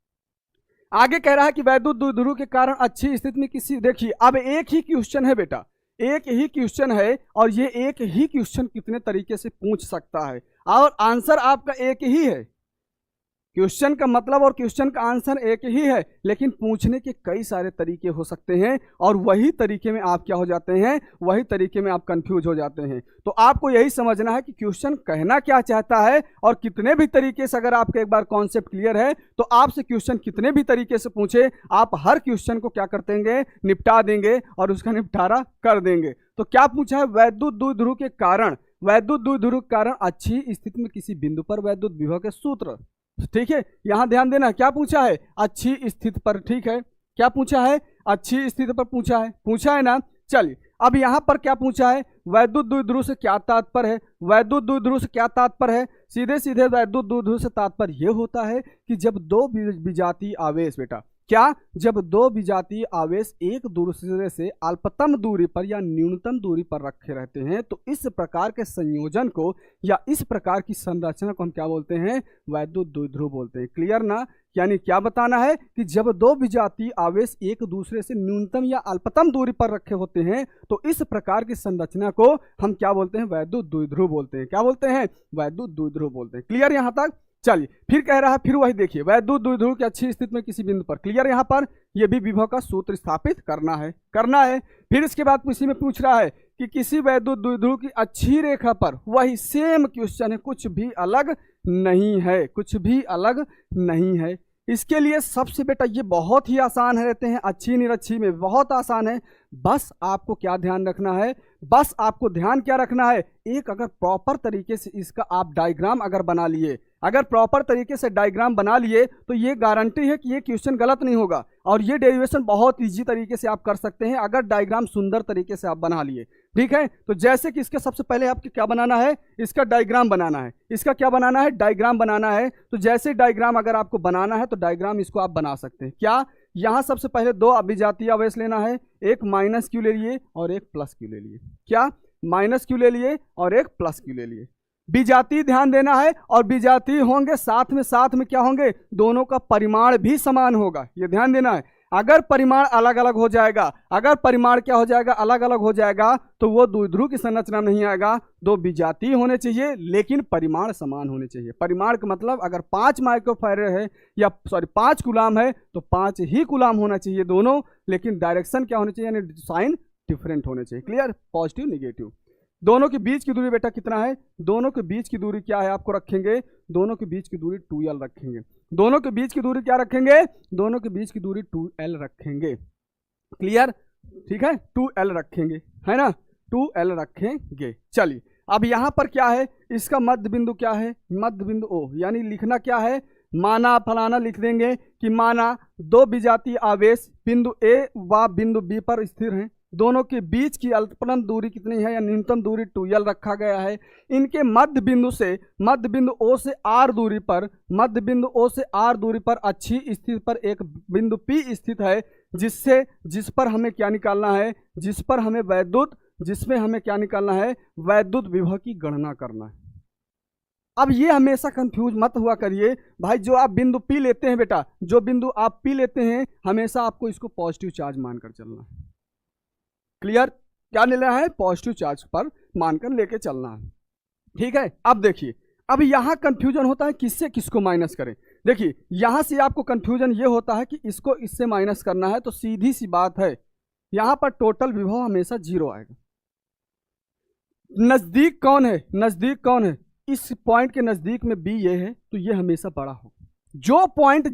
आगे कह रहा है कि वैद्युत द्विध्रुव के कारण अच्छी स्थिति में किसी, देखिए अब एक ही क्वेश्चन है बेटा, एक ही क्वेश्चन है, और ये एक ही क्वेश्चन कितने तरीके से पूछ सकता है, और आंसर आपका एक ही है। क्वेश्चन का मतलब और क्वेश्चन का आंसर एक ही है, लेकिन पूछने के कई सारे तरीके हो सकते हैं और वही तरीके में आप क्या हो जाते हैं, वही तरीके में आप कंफ्यूज हो जाते हैं। तो आपको यही समझना है कि क्वेश्चन कहना क्या चाहता है और कितने भी तरीके से, अगर आपका एक बार कॉन्सेप्ट क्लियर है तो आपसे क्वेश्चन कितने भी तरीके से पूछे, आप हर क्वेश्चन को क्या कर देंगे, निपटा देंगे और उसका निपटारा कर देंगे। तो क्या पूछा है, वैद्युत द्विध्रुव के कारण, वैद्युत द्विध्रुव के कारण अच्छी स्थिति में किसी बिंदु पर वैद्युत विभव के सूत्र। ठीक है, यहां ध्यान देना, क्या पूछा है, अच्छी स्थिति पर। ठीक है, क्या पूछा है, अच्छी स्थिति पर पूछा है ना। चलिए अब यहां पर क्या पूछा है, वैद्युत द्विध्रुव से क्या तात्पर्य है, वैद्युत द्विध्रुव से क्या तात्पर्य है, सीधे सीधे वैद्युत द्विध्रुव से तात्पर्य यह होता है कि जब दो विजातीय आवेश, बेटा क्या, जब दो विजातीय आवेश एक दूसरे से अल्पतम दूरी पर या न्यूनतम दूरी पर रखे रहते हैं तो इस प्रकार के संयोजन को या इस प्रकार की संरचना को हम क्या बोलते हैं, वैद्युत द्विध्रुव बोलते हैं। क्लियर ना। यानी क्या बताना है कि जब दो विजातीय आवेश एक दूसरे से न्यूनतम या अल्पतम दूरी पर रखे होते हैं तो इस प्रकार की संरचना को हम क्या बोलते हैं, वैद्युत द्विध्रुव बोलते हैं। क्या बोलते हैं, वैद्युत द्विध्रुव बोलते हैं। क्लियर यहां तक। चलिए फिर कह रहा है, फिर वही देखिए, वैद्युत द्विध्रुव की अच्छी स्थिति में किसी बिंदु पर। क्लियर यहां पर, यह भी विभव का सूत्र स्थापित करना है। फिर इसके बाद इसी में पूछ रहा है कि किसी वैद्युत द्विध्रुव की अच्छी रेखा पर, वही सेम क्वेश्चन है, कुछ भी अलग नहीं है। इसके लिए सबसे बेटा ये बहुत ही आसान है, रहते हैं अच्छी निरच्छी में बहुत आसान है। बस आपको क्या ध्यान रखना है, बस आपको ध्यान क्या रखना है, एक अगर प्रॉपर तरीके से इसका आप डायग्राम अगर बना लिए, अगर प्रॉपर तरीके से डायग्राम बना लिए तो ये गारंटी है कि ये क्वेश्चन गलत नहीं होगा और ये डेरिवेशन बहुत इजी तरीके से आप कर सकते हैं अगर डायग्राम सुंदर तरीके से आप बना लिए। ठीक है, तो जैसे कि इसका सबसे पहले आपको क्या बनाना है, इसका डायग्राम बनाना है। इसका क्या बनाना है, डायग्राम बनाना है। तो जैसे डायग्राम अगर आपको बनाना है तो डायग्राम इसको आप बना सकते हैं। क्या, यहां सबसे पहले दो अभिजातीय आवेश लेना है, एक माइनस क्यू ले लिए और एक प्लस क्यू ले लिए। क्या, माइनस क्यू ले लिए और एक प्लस क्यू ले लिए। विजातीय ध्यान देना है और विजातीय होंगे साथ में क्या होंगे, दोनों का परिमाण भी समान होगा, ये ध्यान देना है। अगर परिमाण अलग अलग हो जाएगा, अगर परिमाण क्या हो जाएगा, अलग अलग हो जाएगा तो वो द्विध्रुव की संरचना नहीं आएगा। दो विजातीय होने चाहिए लेकिन परिमाण समान होने चाहिए। परिमाण का मतलब अगर 5 माइक्रोफैरेड है या 5 कूलाम है तो 5 ही कूलाम होना चाहिए दोनों, लेकिन डायरेक्शन क्या होनी चाहिए, यानी साइन डिफरेंट होने चाहिए। Clear, positive negative. दोनों के बीच की दूरी बेटा कितना है, दोनों के बीच की दूरी क्या है आपको रखेंगे, दोनों के बीच की दूरी 2l रखेंगे। दोनों के बीच की दूरी क्या रखेंगे, दोनों के बीच की दूरी 2l रखेंगे। क्लियर, ठीक है, 2l रखेंगे, है ना, 2l रखेंगे। चलिए अब यहां पर क्या है, इसका मध्य बिंदु क्या है, मध्य बिंदु O, यानी लिखना क्या है, माना फलाना लिख देंगे कि माना दो विजातीय आवेश बिंदु A व बिंदु B पर स्थिर हैं। दोनों के बीच की अल्पतम दूरी कितनी है या न्यूनतम दूरी 2l रखा गया है। इनके मध्य बिंदु O से R दूरी पर, मध्य बिंदु O से R दूरी पर अच्छी स्थिति पर एक बिंदु P स्थित है, जिस पर हमें क्या निकालना है, जिसमें हमें क्या निकालना है, वैद्युत विभव की गणना करना है। अब ये हमेशा कंफ्यूज मत हुआ करिए भाई, जो आप बिंदु P लेते हैं बेटा, जो बिंदु आप P लेते हैं हमेशा आपको इसको पॉजिटिव चार्ज मानकर चलना है। क्लियर, क्या लेना है, पॉजिटिव चार्ज पर मानकर लेके चलना है। ठीक है, अब देखिए, अब यहां कंफ्यूजन होता है किससे किसको माइनस करें। देखिए यहां से आपको कंफ्यूजन ये होता है कि इसको इससे माइनस करना है, तो सीधी सी बात है यहां पर टोटल विभव हमेशा 0 आएगा। नजदीक कौन है, इस पॉइंट के नजदीक में B ये है तो ये हमेशा बड़ा होगा। जो पॉइंट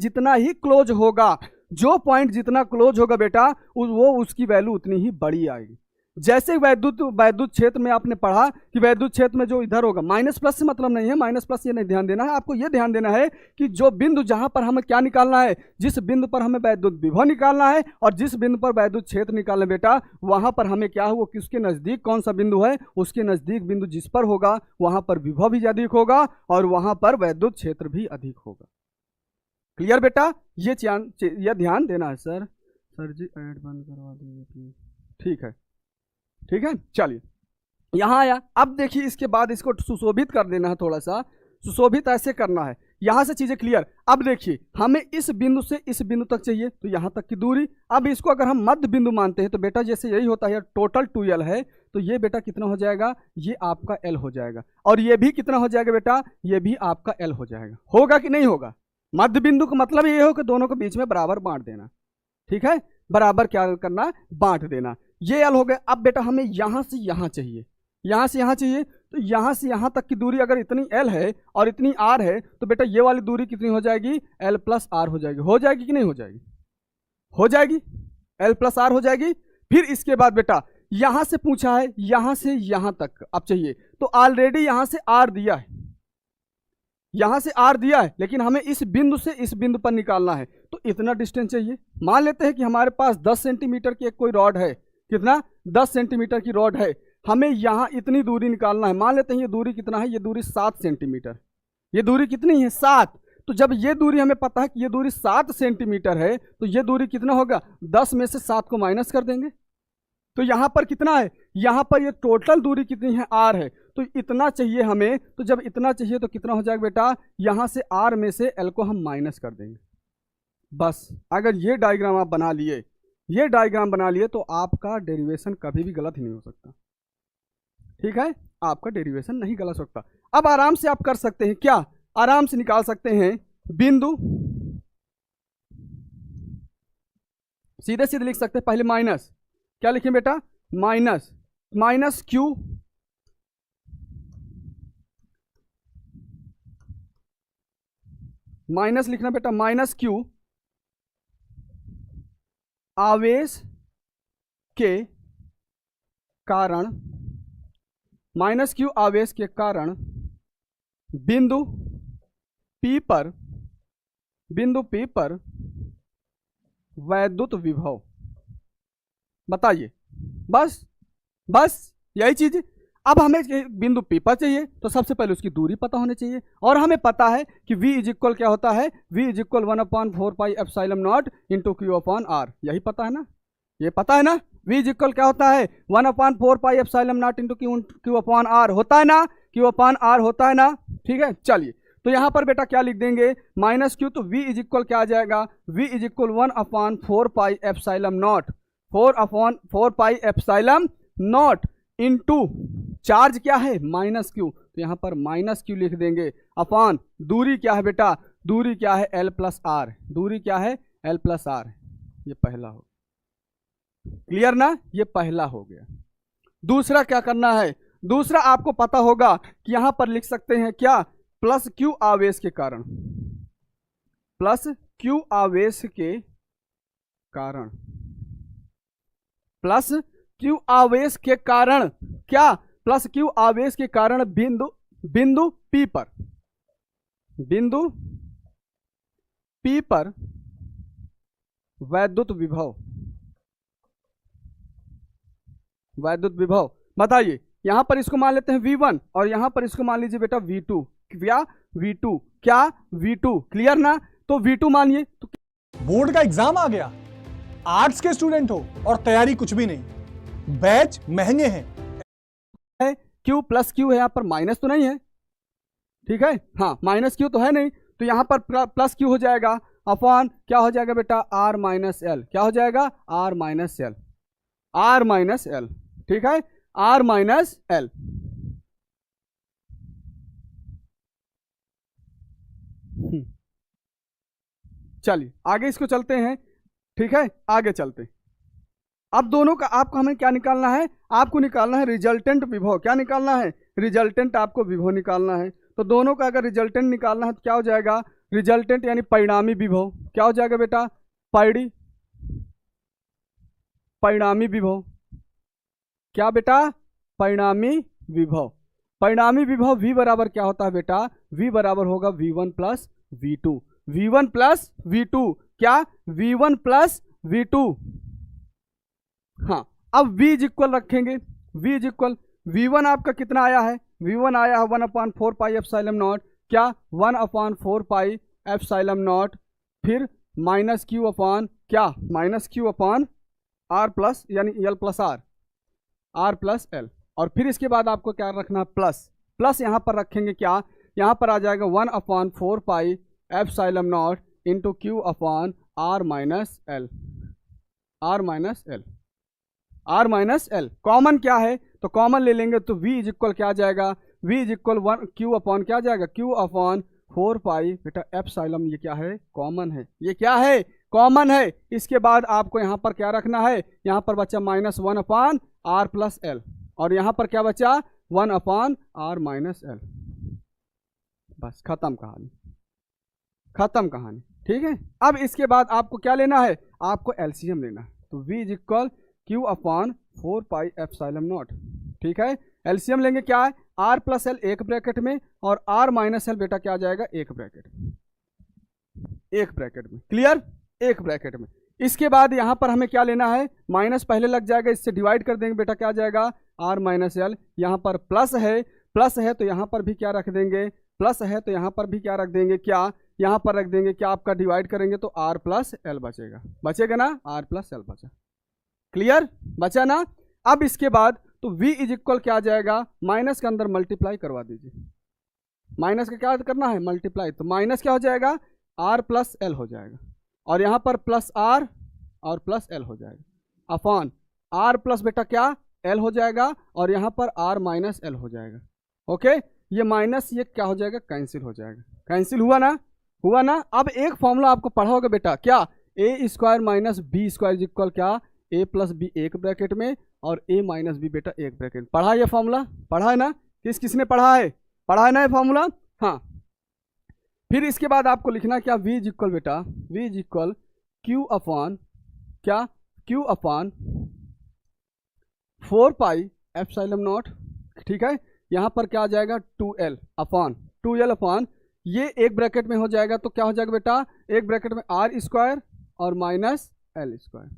जितना क्लोज होगा बेटा वो उसकी वैल्यू उतनी ही बड़ी आएगी। जैसे वैद्युत क्षेत्र में आपने पढ़ा कि वैद्युत क्षेत्र में जो इधर होगा, माइनस प्लस से मतलब नहीं है, माइनस प्लस ये नहीं ध्यान देना है आपको, ये ध्यान देना है कि जो बिंदु जहां पर हमें क्या निकालना है, जिस बिंदु पर हमें वैद्युत विभव निकालना है और जिस बिंदु पर वैद्युत क्षेत्र निकालना है बेटा, वहां पर हमें क्या हो, किसके नजदीक कौन सा बिंदु है, उसके नजदीक बिंदु जिस पर होगा वहां पर विभव भी अधिक होगा और वहां पर वैद्युत क्षेत्र भी अधिक होगा। क्लियर बेटा, ये ध्यान देना है। सर जी ऐड बंद करवा दीजिए, ठीक है। चलिए यहां आया, अब देखिए इसके बाद इसको सुशोभित कर देना है, थोड़ा सा सुशोभित ऐसे करना है, यहां से चीजें क्लियर। अब देखिए हमें इस बिंदु से इस बिंदु तक चाहिए तो यहां तक की दूरी, अब इसको अगर हम मध्य बिंदु मानते हैं तो बेटा जैसे यही होता है, टोटल 2l है तो ये बेटा कितना हो जाएगा, ये आपका l हो जाएगा और ये भी कितना हो जाएगा बेटा, ये भी आपका l हो जाएगा। होगा कि नहीं होगा, मध्य बिंदु का मतलब ये हो कि दोनों को बीच में बराबर बांट देना, ठीक है, बराबर क्या करना, बांट देना। ये एल हो गया। अब बेटा हमें यहां से यहां चाहिए, यहां से यहां चाहिए, तो यहां से यहां तक की दूरी अगर इतनी एल है और इतनी आर है, तो बेटा ये वाली दूरी कितनी हो जाएगी, एल प्लस आर हो जाएगी। हो जाएगी कि नहीं हो जाएगी, हो जाएगी, एल प्लस आर हो जाएगी। फिर इसके बाद बेटा यहां से पूछा है, यहां से यहां तक अब चाहिए, तो ऑलरेडी यहां से आर दिया है, यहां से आर दिया है, लेकिन हमें इस बिंदु से इस बिंदु पर निकालना है, तो इतना डिस्टेंस चाहिए। मान लेते हैं कि हमारे पास 10 सेंटीमीटर की एक कोई रॉड है, कितना, 10 सेंटीमीटर की रॉड है, हमें यहां इतनी दूरी निकालना है। मान लेते हैं ये दूरी कितना है, ये दूरी 7 सेंटीमीटर, ये दूरी कितनी है, 7। तो जब ये दूरी हमें पता है कि ये दूरी 7 सेंटीमीटर है, तो ये दूरी कितना होगा, 10 में से 7 को माइनस कर देंगे, तो यहां पर कितना है, यहां पर ये टोटल दूरी कितनी है, आर है, तो इतना चाहिए हमें। तो जब इतना चाहिए तो कितना हो जाएगा बेटा, यहां से आर में से एल को हम माइनस कर देंगे। बस अगर ये डायग्राम आप बना लिए, ये डायग्राम बना लिए, तो आपका डेरिवेशन कभी भी गलत ही नहीं हो सकता, ठीक है, आपका डेरिवेशन नहीं गलत हो सकता। अब आराम से आप कर सकते हैं क्या, आराम से निकाल सकते हैं बिंदु, सीधे सीधे लिख सकते हैं। पहले माइनस, क्या लिखें बेटा, माइनस, माइनस क्यू माइनस लिखना बेटा, माइनस क्यू आवेश के कारण, माइनस क्यू आवेश के कारण बिंदु P पर, बिंदु P पर वैद्युत विभव। बताइए, बस बस यही चीज। अब हमें बिंदु P पर चाहिए, तो सबसे पहले उसकी दूरी पता होनी चाहिए, और हमें पता है कि V इज इक्वल क्या होता है, V is equal 1/4 pi epsilon naught into Q upon R. यही पता है ना, ये पता है ना, V इज इक्वल क्या होता है, 1/4 pi epsilon naught into Q upon R होता है ना, क्यू अपॉन आर होता है ना, ठीक है। चलिए, तो यहां पर बेटा क्या लिख देंगे, माइनस क्यू, तो V इज इक्वल क्या आ जाएगा, V is equal 1/4 pi epsilon not, 4/4 pi epsilon naught into charge क्या है, माइनस क्यू, तो यहां पर माइनस क्यू लिख देंगे, अपॉन दूरी क्या है बेटा, दूरी क्या है, एल प्लस आर, दूरी क्या है, एल प्लस आर। ये पहला हो, क्लियर ना, ये पहला हो गया। दूसरा क्या करना है, दूसरा आपको पता होगा कि यहां पर लिख सकते हैं क्या, प्लस क्यू आवेश के कारण, प्लस क्यू आवेश के कारण, प्लस क्यू आवेश के कारण क्या, प्लस क्यू आवेश के कारण बिंदु P पर, बिंदु P पर वैद्युत विभव, वैद्युत विभव। बताइए, यहां पर इसको मान लेते हैं V1 और यहां पर इसको मान लीजिए बेटा V2, क्या V2, क्या V2, क्लियर ना। तो V2 मानिए, तो बोर्ड का एग्जाम आ गया, आर्ट्स के स्टूडेंट हो और तैयारी कुछ भी नहीं, बैच महंगे हैं, Q प्लस Q है, यहां पर माइनस तो नहीं है, ठीक है, हाँ माइनस Q तो है नहीं, तो यहां पर प्लस Q हो जाएगा, अपॉन क्या हो जाएगा बेटा, R माइनस एल, क्या हो जाएगा, R minus L, R minus L, ठीक है, R माइनस एल। चलिए आगे इसको चलते हैं, ठीक है, आगे चलते हैं। अब दोनों का आपको हमें क्या निकालना है, आपको निकालना है रिजल्टेंट विभव। क्या निकालना है, रिजल्टेंट आपको विभव निकालना है। तो दोनों का अगर रिजल्टेंट निकालना है तो क्या हो जाएगा, रिजल्टेंट यानी परिणामी विभव, क्या हो जाएगा बेटा, परिणामी विभव, क्या बेटा, परिणामी विभव। परिणामी विभव V बराबर क्या होता है बेटा, V बराबर होगा V1 plus V2, V1 plus V2, क्या V1 प्लस V2। हाँ, अब V इज इक्वल रखेंगे, V इज इक्वल, V1 आपका कितना आया है, V1 आया है 1/4 पाई एप्सिलॉन नॉट, क्या 1/4 पाई एप्सिलॉन नॉट, फिर माइनस क्यू अपॉन क्या, minus Q upon R plus यानी L plus R plus L, और फिर इसके बाद आपको क्या रखना, प्लस, प्लस यहाँ पर रखेंगे क्या, यहाँ पर आ जाएगा 1/4 pi epsilon naught into Q upon R minus L, R minus L, R minus L. Common क्या है, तो कॉमन ले लेंगे, तो V इज इक्वल क्या आ जाएगा, V is equal 1 Q upon क्या आ जाएगा, क्यू अपॉन 4 पाई बेटा एप्सिलॉन, ये क्या है, कॉमन है, ये क्या है, कॉमन है। इसके बाद आपको यहाँ पर क्या रखना है, यहाँ पर बचा -1 अपान आर प्लस एल, और यहाँ पर क्या बचा 1 अपान आर माइनस एल। बस खत्म कहानी, खत्म कहानी, ठीक है। अब इसके बाद आपको क्या लेना है, आपको एलसीएम लेना है। तो v is equal Q upon 4 pi epsilon nought, ठीक है। एलसीएम लेंगे, क्या है, आर प्लस एल एक ब्रैकेट में और आर माइनस एल बेटा क्या आ जाएगा, एक ब्रैकेट में, एक ब्रैकेट में, क्लियर, एक ब्रैकेट में। इसके बाद यहां पर हमें क्या लेना है, माइनस पहले लग जाएगा, इससे डिवाइड कर देंगे बेटा क्या आ जाएगा, आर माइनस एल। यहाँ पर प्लस है, प्लस है तो यहाँ पर भी क्या रख देंगे, प्लस है तो यहाँ पर भी क्या रख देंगे, क्या यहाँ पर रख देंगे, क्या आपका डिवाइड करेंगे तो आर प्लस एल बचेगा, बचेगा ना, आर प्लस एल बचा, क्लियर, बचा ना। अब इसके बाद तो v इज इक्वल क्या आ जाएगा, माइनस के अंदर मल्टीप्लाई करवा दीजिए, माइनस का क्या करना है, मल्टीप्लाई, तो माइनस क्या हो जाएगा, आर प्लस एल हो जाएगा, और यहाँ पर प्लस आर और प्लस एल हो जाएगा, अपॉन आर प्लस बेटा क्या एल हो जाएगा, और यहाँ पर आर माइनस एल हो जाएगा। ओके, ये माइनस ये क्या हो जाएगा, कैंसिल हो जाएगा, कैंसिल हुआ ना, हुआ ना। अब एक फॉर्मूला आपको पढ़ा होगा बेटा, क्या, A square minus B square is equal क्या, ए प्लस बी एक ब्रैकेट में और ए माइनस बी बेटा एक ब्रैकेट। पढ़ा ये फॉर्मूला, पढ़ा है ना, किसने पढ़ा है, पढ़ा है ना ये फॉर्मूला, हाँ। फिर इसके बाद आपको लिखना क्या, v इज इक्वल बेटा, v is equal Q upon क्या, Q upon 4 pi epsilon nought, ठीक है। यहाँ पर क्या आ जाएगा 2l अपॉन 2l अपॉन, ये एक ब्रैकेट में हो जाएगा तो क्या हो जाएगा बेटा, एक ब्रैकेट में आर स्क्वायर और माइनस एल स्क्वायर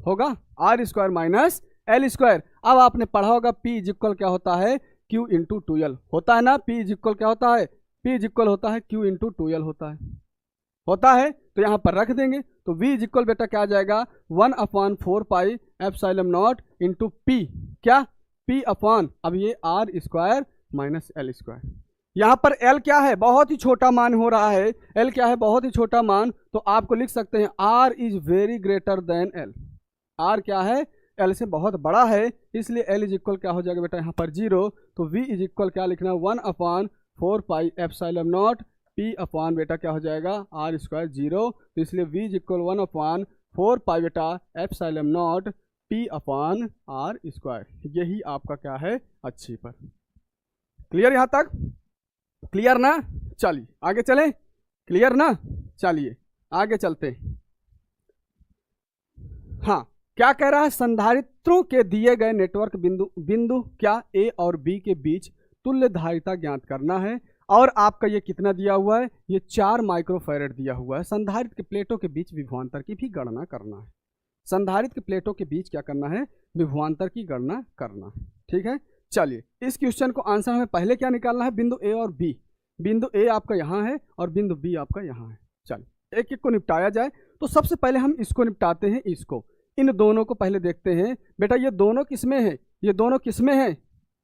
होगा, R square minus L square. अब आपने पढ़ा होगा p इज इक्वल क्या होता है, q इंटू 2l होता है ना, p इज इक्वल क्या होता है, p इज इक्वल होता है q इंटू 2l होता है, तो यहाँ पर रख देंगे। तो v इज इक्वल बेटा क्या आ जाएगा, 1 upon 4 pi epsilon naught into p, क्या, p अपॉन, अब ये R square minus L square. यहाँ पर l क्या है, बहुत ही छोटा मान हो रहा है, l क्या है, बहुत ही छोटा मान, तो आपको लिख सकते हैं r is very greater than l, r क्या है, l से बहुत बड़ा है, इसलिए l इज इक्वल क्या हो जाएगा बेटा, यहाँ पर 0। तो v इज इक्वल क्या लिखना, 1 upon 4 pi epsilon not p upon बेटा क्या हो जाएगा, r स्क्वायर 0। तो इसलिए v इज इक्वल 1 अपॉन 4 पाई बेटा epsilon not p upon r square, यही आपका क्या है, अच्छी पर। क्लियर यहाँ तक, क्लियर ना, चलिए आगे चलें, क्लियर ना, चलिए आगे चलते हैं। हाँ, क्या कह रहा है, संधारित्रों के दिए गए नेटवर्क बिंदु क्या ए और बी के बीच तुल्य धारिता ज्ञात करना है, और आपका ये कितना दिया हुआ है, ये 4 माइक्रोफैरड दिया हुआ है। संधारित्र के प्लेटों के बीच विभवांतर की भी गणना करना है, संधारित्र के प्लेटों के बीच क्या करना है, विभवांतर की गणना करना है, ठीक है। चलिए इस क्वेश्चन को आंसर हमें पहले क्या निकालना है, बिंदु ए और बी, बिंदु ए आपका यहाँ है और बिंदु बी आपका यहाँ है। चलिए एक एक को निपटाया जाए। तो सबसे पहले हम इसको निपटाते हैं, इसको, इन दोनों को पहले देखते हैं। बेटा ये दोनों किसमें है, ये दोनों किसमें है,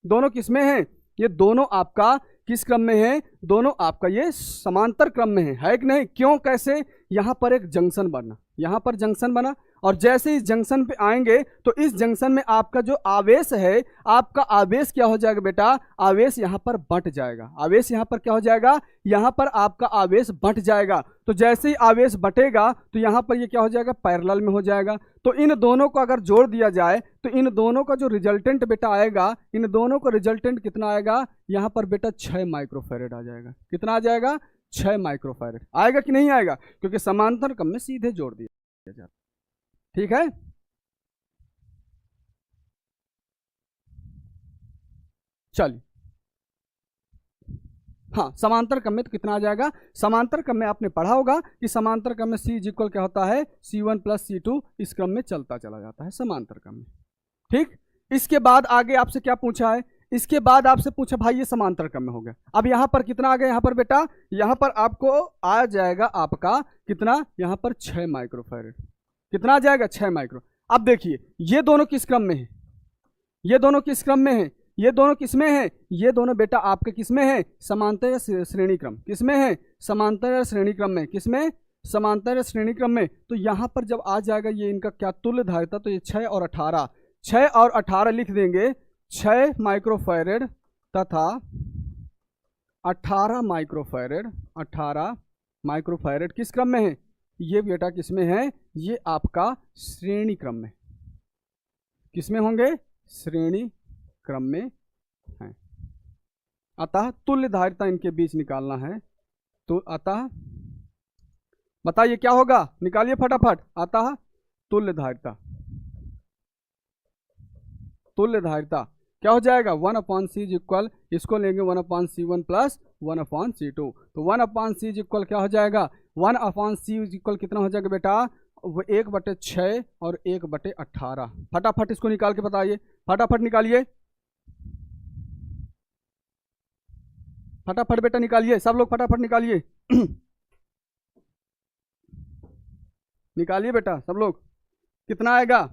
दोनों किसमें है, ये दोनों आपका किस क्रम में है, दोनों आपका ये समांतर क्रम में है कि नहीं, क्यों, कैसे, यहाँ पर एक जंक्शन बना, यहाँ पर जंक्शन बना, और जैसे इस जंक्शन पे आएंगे तो इस जंक्शन में आपका जो आवेश है, आपका आवेश क्या हो जाएगा बेटा, आवेश यहाँ पर बंट जाएगा, आवेश यहाँ पर क्या हो जाएगा, यहाँ पर आपका आवेश बंट जाएगा। तो जैसे ही आवेश बटेगा तो यहाँ पर ये क्या हो जाएगा, पैरेलल में हो जाएगा। तो इन दोनों को अगर जोड़ दिया जाए तो इन दोनों का जो रिजल्टेंट बेटा आएगा, इन दोनों का रिजल्टेंट कितना आएगा, यहाँ पर बेटा 6 माइक्रोफैरड आ जाएगा। कितना आ जाएगा, 6 माइक्रोफैरड आएगा कि नहीं आएगा, क्योंकि समांतर क्रम में सीधे जोड़ दिया जाता, ठीक है। चलिए, हाँ, समांतर क्रम में तो कितना आ जाएगा, समांतर क्रम में आपने पढ़ा होगा कि समांतर क्रम में C इज इक्वल क्या होता है, C1 प्लस C2, इस क्रम में चलता चला जाता है समांतर क्रम में, ठीक। इसके बाद आगे आपसे क्या पूछा है, इसके बाद आपसे पूछा भाई ये समांतर क्रम में हो गया। अब यहाँ पर कितना आ गया, यहाँ पर बेटा, यहाँ पर आपको आ जाएगा आपका कितना, यहाँ पर 6 माइक्रोफैरड, कितना आ जाएगा, 6 माइक्रो। अब देखिए ये दोनों किस क्रम में है, ये दोनों किस क्रम में है, ये दोनों किसमें है, ये दोनों बेटा आपके किसमें है, समांतर या श्रेणी क्रम, किसमें है, समांतर या श्रेणी क्रम में, किसमें, समांतर या श्रेणी क्रम में। तो यहाँ पर जब आ जाएगा ये इनका क्या तुल्य धारिता, तो ये 6 और 18, 6 और 18 लिख देंगे, 6 माइक्रोफैरड तथा 18 माइक्रोफैरेड, 18 माइक्रोफैरेड किस क्रम में है? ये बेटा किस में है? ये आपका श्रेणी क्रम में। किस में होंगे? श्रेणी क्रम में है। अतः तुल्य धारिता इनके बीच निकालना है। तो अतः बताइए क्या होगा, निकालिए फटाफट। अतः तुल्य धारिता, तुल्य धारिता क्या हो जाएगा? 1/c इज इक्वल, इसको लेंगे 1/c1 प्लस 1/c2। तो 1/c इज इक्वल क्या हो जाएगा? 1/c इज इक्वल कितना हो जाएगा बेटा? वो 1/6 और 1/18। फटाफट इसको निकाल के बताइए, फटाफट निकालिए, फटाफट बेटा निकालिए, सब लोग फटाफट निकालिए निकालिए बेटा सब लोग, कितना आएगा?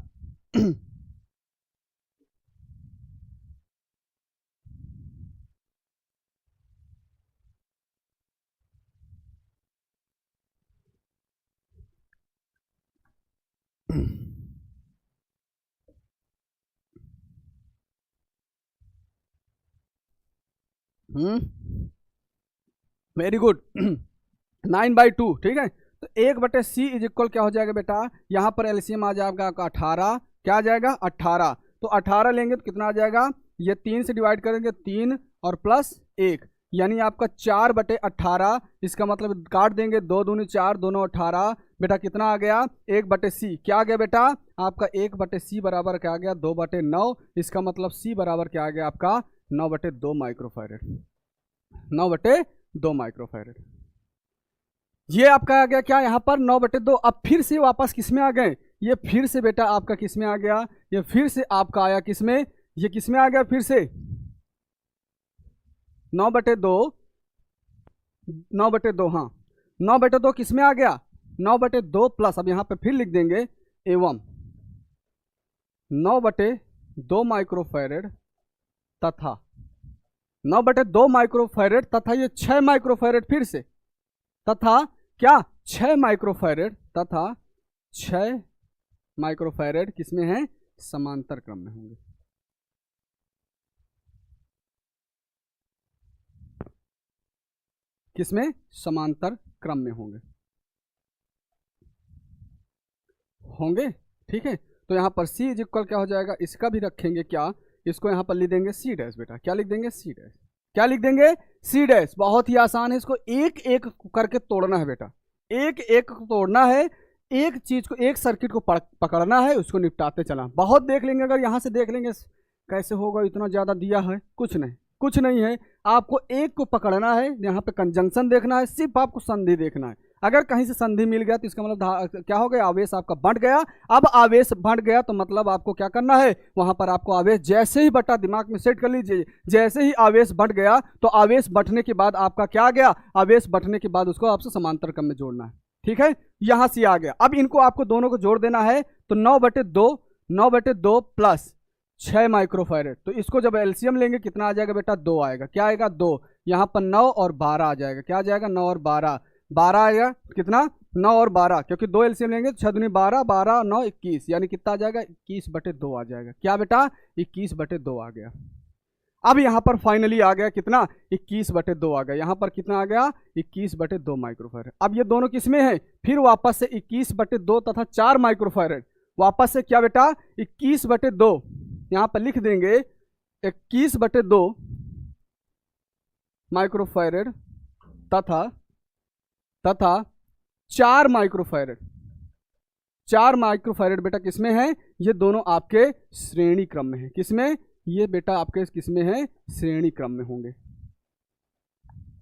वेरी गुड 9/2, ठीक है। तो 1/c इज इक्वल क्या हो जाएगा बेटा? यहाँ पर एलसीएम आ जाएगा आपका 18, क्या आ जाएगा? 18। तो 18 लेंगे तो कितना आ जाएगा? ये 3 से डिवाइड करेंगे, 3 और प्लस 1, यानी आपका 4/18। इसका मतलब काट देंगे, 2 दूनी 4, दोनों 18। बेटा कितना आ गया? 1/c। क्या आ गया बेटा? आपका 1/c बराबर क्या आ गया? 2/9। इसका मतलब c बराबर क्या आ गया आपका? 9/2 माइक्रोफैरेड, 9/2 माइक्रोफैरेड। ये आपका आ गया क्या यहाँ पर? 9/2। अब फिर से वापस किस में आ गए? ये फिर से बेटा आपका किस में आ गया? ये फिर से आपका आया किस में? ये किस में आ गया फिर से? 9/2, 9/2, हाँ 9/2 किस में आ गया? 9/2 प्लस, अब यहाँ पे फिर लिख देंगे एवं 9/2 माइक्रोफैरेड तथा 9/2 माइक्रोफैरेड तथा ये 6 माइक्रोफैरेड फिर से, तथा क्या? 6 माइक्रोफैरेड, तथा 6 माइक्रोफैरेड किसमें है? समांतर क्रम में होंगे। किसमें? समांतर क्रम में होंगे, होंगे, ठीक है। तो यहाँ पर c इज इक्वल क्या हो जाएगा? इसका भी रखेंगे क्या? इसको यहाँ पर लिख देंगे c डैश बेटा। क्या लिख देंगे? c dash. क्या लिख देंगे? c dash. बहुत ही आसान है, इसको एक एक करके तोड़ना है बेटा, एक एक तोड़ना है, एक चीज को, एक सर्किट को पकड़ना है, उसको निपटाते चला। बहुत देख लेंगे, अगर यहाँ से देख लेंगे कैसे होगा, इतना ज़्यादा दिया है, कुछ नहीं, कुछ नहीं है। आपको एक को पकड़ना है, यहाँ पे कंजंक्शन देखना है, सिर्फ आपको संधि देखना है। अगर कहीं से संधि मिल गया तो इसका मतलब क्या हो गया? आवेश आपका बढ़ गया। अब आवेश बढ़ गया तो मतलब आपको क्या करना है? वहां पर आपको आवेश जैसे ही बटा, दिमाग में सेट कर लीजिए, जैसे ही आवेश बढ़ गया तो आवेश बढ़ने के बाद आपका क्या आ गया? आवेश बढ़ने के बाद उसको आपसे समांतर क्रम में जोड़ना है, ठीक है। यहां से आ गया। अब इनको आपको दोनों को जोड़ देना है, तो 9/2 प्लस 6 माइक्रोफैरेड। तो इसको जब एलसीएम लेंगे कितना आ जाएगा बेटा? 2 आएगा। क्या आएगा? 2। यहाँ पर 9 और 12 आ जाएगा। क्या आ जाएगा? 9 और 12, 12 आएगा। कितना? 9 और 12, क्योंकि 2 एलसीएम लेंगे तो 6 दूनी 12, 12 9 21, यानी कितना आ जाएगा? 21/2 आ जाएगा। क्या बेटा? 21/2 आ गया। अब यहाँ पर फाइनली आ गया कितना? 21/2 आ गया। यहाँ पर कितना आ गया? 21/2 माइक्रोफैरेड। अब ये दोनों किसमें है? फिर वापस से 21/2 तथा 4 माइक्रोफैरेड, वापस से क्या बेटा? 21/2, यहाँ पर लिख देंगे 21/2 माइक्रोफैरेड तथा 4 माइक्रोफैरेड। 4 माइक्रोफैरेड बेटा किसमें है? ये दोनों आपके श्रेणी क्रम में है। किसमें? ये बेटा आपके किसमें है? श्रेणी क्रम में होंगे।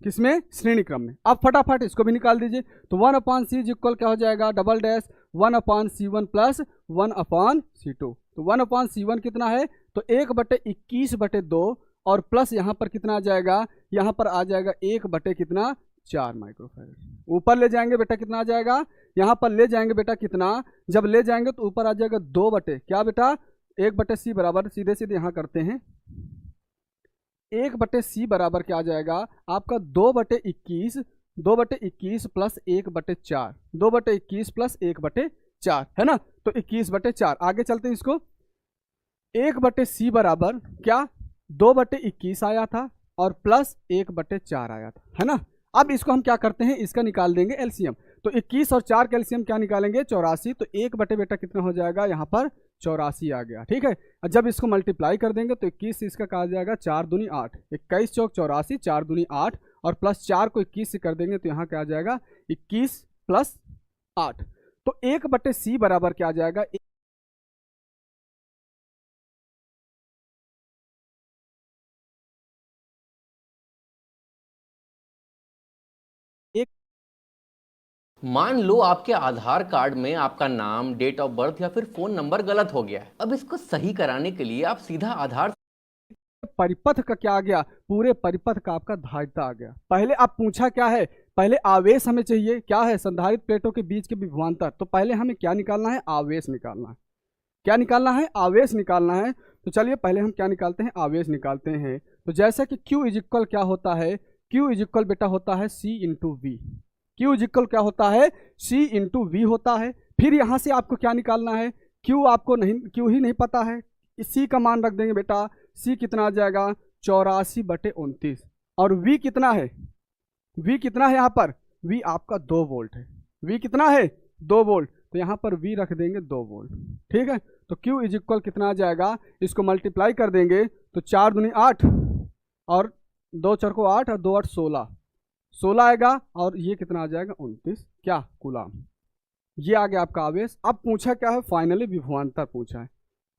किसमें? श्रेणी क्रम में। अब फटाफट इसको भी निकाल दीजिए। तो 1/c इज इक्वल क्या हो जाएगा? Double dash 1/c1 plus 1/c2। तो 1/c1 कितना है? तो 1/21/2 और प्लस यहाँ पर कितना आ जाएगा? यहाँ पर आ जाएगा 1/कितना? 4 माइक्रोफैरेड। ऊपर ले जाएंगे बेटा कितना आ जाएगा? यहाँ पर ले जाएंगे बेटा कितना? जब ले जाएंगे तो ऊपर आ जाएगा 2 क्या बेटा? 1/c बराबर, सीधे सीधे यहाँ करते हैं, 1/c बराबर क्या आ जाएगा आपका? 2/21, 2/21 प्लस 1/4, 2/21 प्लस 1/4 है ना। तो 21/4। आगे चलते हैं इसको। 1/c बराबर क्या? 2/21 आया था, और प्लस 1/4 आया था, है ना। अब इसको हम क्या करते हैं, इसका निकाल देंगे एलसीएम। तो 21 और 4 का एलसीएम क्या निकालेंगे, 84। तो 1 बेटा कितना हो जाएगा, यहाँ पर 84 आ गया, ठीक है। और जब इसको मल्टीप्लाई कर देंगे तो 21 से इसका कहा जाएगा 4 दूनी 8, 21 चौक 84, 4 दूनी 8, और प्लस 4 को 21 से कर देंगे तो यहाँ क्या आ जाएगा 21 प्लस 8। तो 1/c बराबर क्या आ जाएगा, एक। मान लो आपके आधार कार्ड में आपका नाम, डेट ऑफ बर्थ या फिर फोन नंबर गलत हो गया है। अब इसको सही कराने के लिए आप सीधा आधार परिपथ का क्या आ गया, पूरे परिपथ का आपका धारिता आ गया। पहले आप पूछा क्या है, पहले आवेश हमें चाहिए, क्या है, संधारित प्लेटों के बीच के विभवांतर। तो पहले हमें क्या निकालना है, आवेश निकालना है। क्या निकालना है, आवेश निकालना है। तो चलिए पहले हम क्या निकालते हैं, आवेश निकालते हैं। तो जैसा कि Q इज इक्वल क्या होता है, Q इज इक्वल बेटा होता है C into V. Q is equal क्या होता है, C इंटू वी होता है। फिर यहाँ से आपको क्या निकालना है, Q आपको नहीं, Q ही नहीं पता है, C का मान रख देंगे बेटा। C कितना आ जाएगा, 84/29। और V कितना है, V कितना है यहाँ पर, V आपका 2 वोल्ट है। V कितना है, 2 वोल्ट। तो यहाँ पर V रख देंगे 2 वोल्ट, ठीक है। तो Q इज इक्वल कितना आ जाएगा, इसको मल्टीप्लाई कर देंगे तो 4 दूनी 8, और 2 4 को 8, और 2 8 16, 16 आएगा। और ये कितना आ जाएगा 29 क्या कूलाम। ये आ गया आपका आवेश। अब पूछा क्या है, फाइनली विभवांतर पूछा है,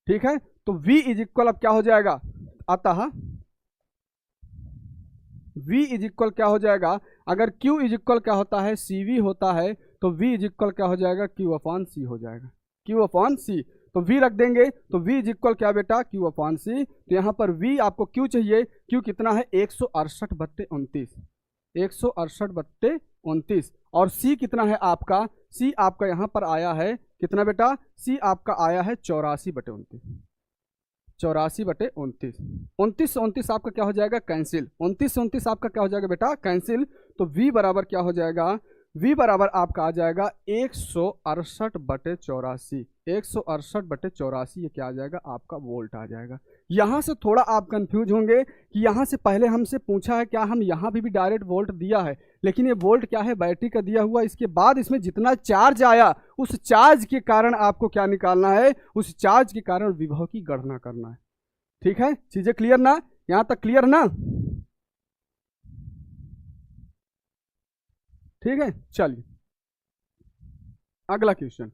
ठीक है। तो V इज इक्वल अब क्या हो जाएगा, अतः V इज इक्वल क्या हो जाएगा, अगर Q इज इक्वल क्या होता है, CV होता है, तो V इज इक्वल क्या हो जाएगा, Q/C हो जाएगा, Q/C। तो V रख देंगे तो V इज इक्वल क्या बेटा, Q/C। तो यहाँ पर V आपको Q चाहिए, Q कितना है 168/29, 168/29। और C कितना है आपका, C आपका यहाँ पर आया है कितना बेटा, C आपका आया है 84/29, 84/29। 29 से 29 आपका क्या हो जाएगा, कैंसिल। 29 से 29 आपका क्या हो जाएगा बेटा, कैंसिल। तो V बराबर क्या हो जाएगा, V बराबर आपका आ जाएगा 168/84, 168/84। ये क्या आ जाएगा आपका, वोल्ट आ जाएगा। यहाँ से थोड़ा आप कंफ्यूज होंगे कि यहाँ से पहले हमसे पूछा है क्या, हम यहाँ भी डायरेक्ट वोल्ट दिया है, लेकिन ये वोल्ट क्या है, बैटरी का दिया हुआ। इसके बाद इसमें जितना चार्ज आया, उस चार्ज के कारण आपको क्या निकालना है, उस चार्ज के कारण विभव की गणना करना है, ठीक है। चीजें क्लियर ना, यहाँ तक क्लियर ना, ठीक है। चलिए अगला क्वेश्चन।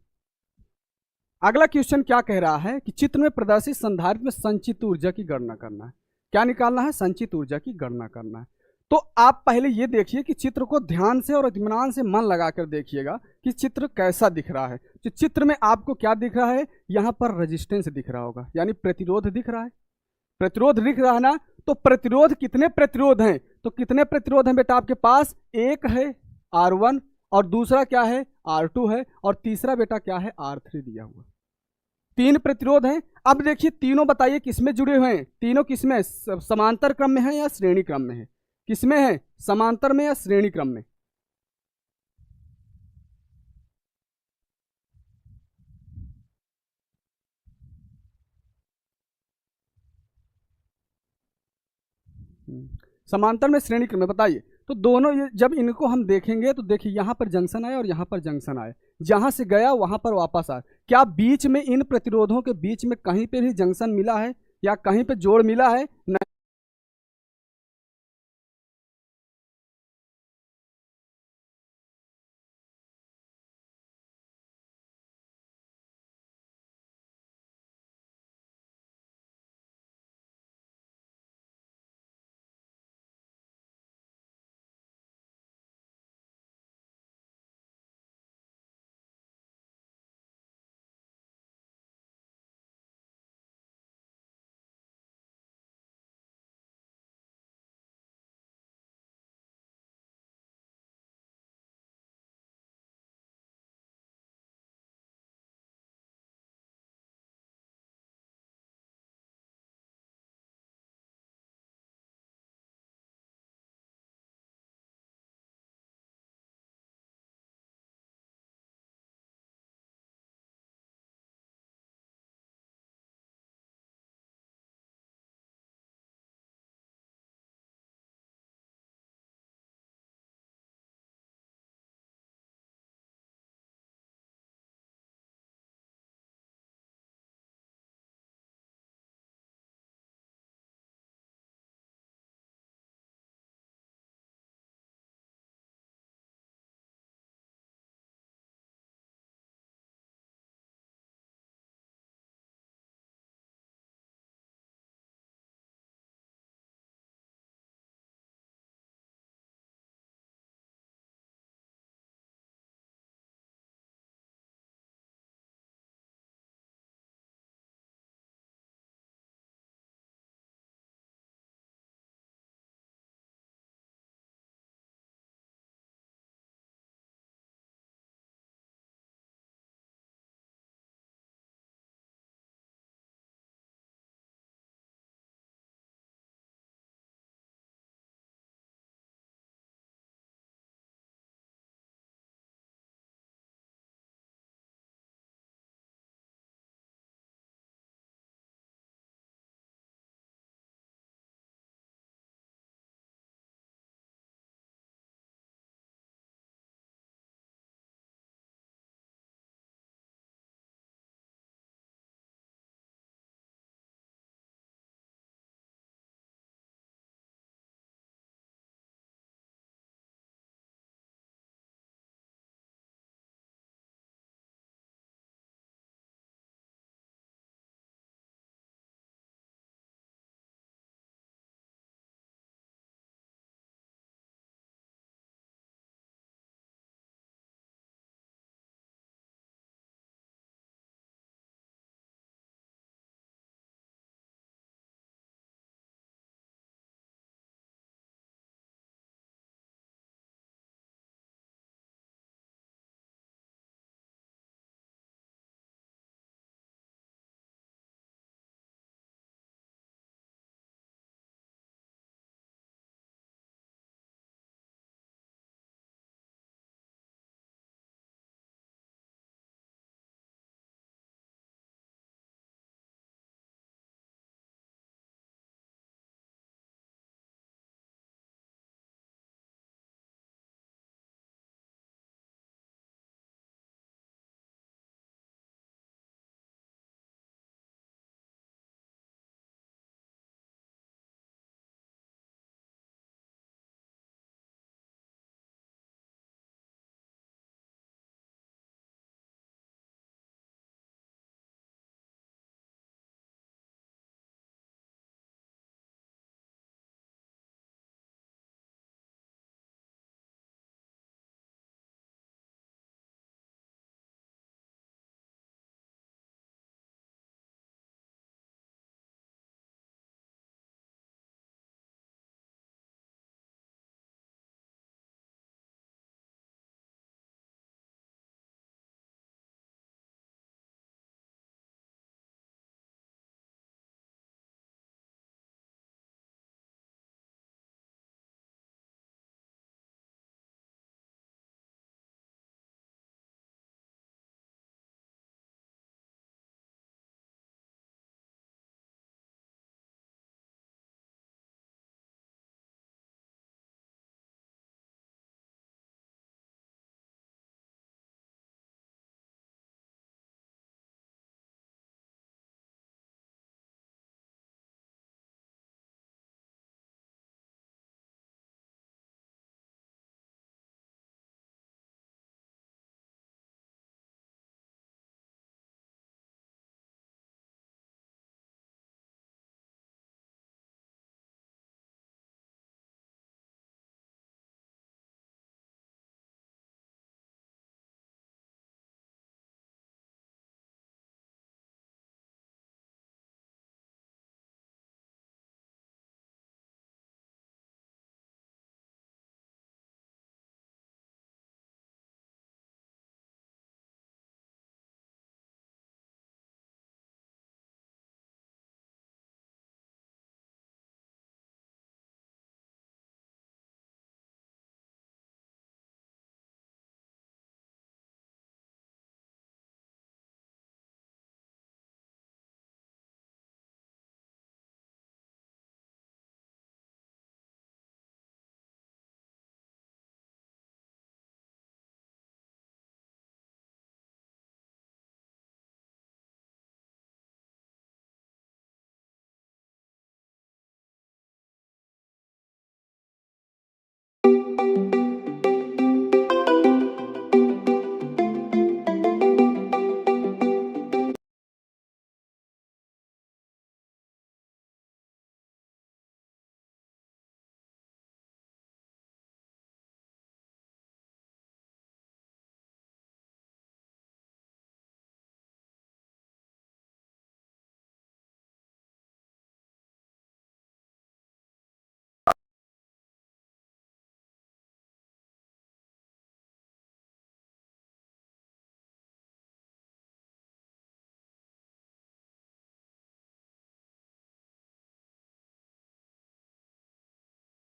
अगला क्वेश्चन क्या कह रहा है कि चित्र में प्रदर्शित संधारित्र में संचित ऊर्जा की गणना करना है। क्या निकालना है, संचित ऊर्जा की गणना करना है। तो आप पहले ये देखिए कि चित्र को ध्यान से और इत्मीनान से मन लगाकर देखिएगा कि चित्र कैसा दिख रहा है। तो चित्र में आपको क्या दिख रहा है, यहाँ पर रेजिस्टेंस दिख रहा होगा, यानी प्रतिरोध दिख रहा है, प्रतिरोध दिख रहा है ना। तो प्रतिरोध, कितने प्रतिरोध हैं, तो कितने प्रतिरोध हैं बेटा आपके पास, एक है R1, और दूसरा क्या है R2 है, और तीसरा बेटा क्या है R3 दिया हुआ। 3 प्रतिरोध हैं। अब देखिए तीनों बताइए किसमें जुड़े हुए हैं, तीनों किसमें, समांतर क्रम में है या श्रेणी क्रम में है, किसमें है, समांतर में या श्रेणी क्रम में। समांतर में, श्रेणी क्रम में, बताइए। तो दोनों ये जब इनको हम देखेंगे तो देखिए यहाँ पर जंक्शन आया और यहाँ पर जंक्शन आया, जहां से गया वहां पर वापस आया। क्या बीच में इन प्रतिरोधों के बीच में कहीं पे भी जंक्शन मिला है या कहीं पे जोड़ मिला है, नहीं।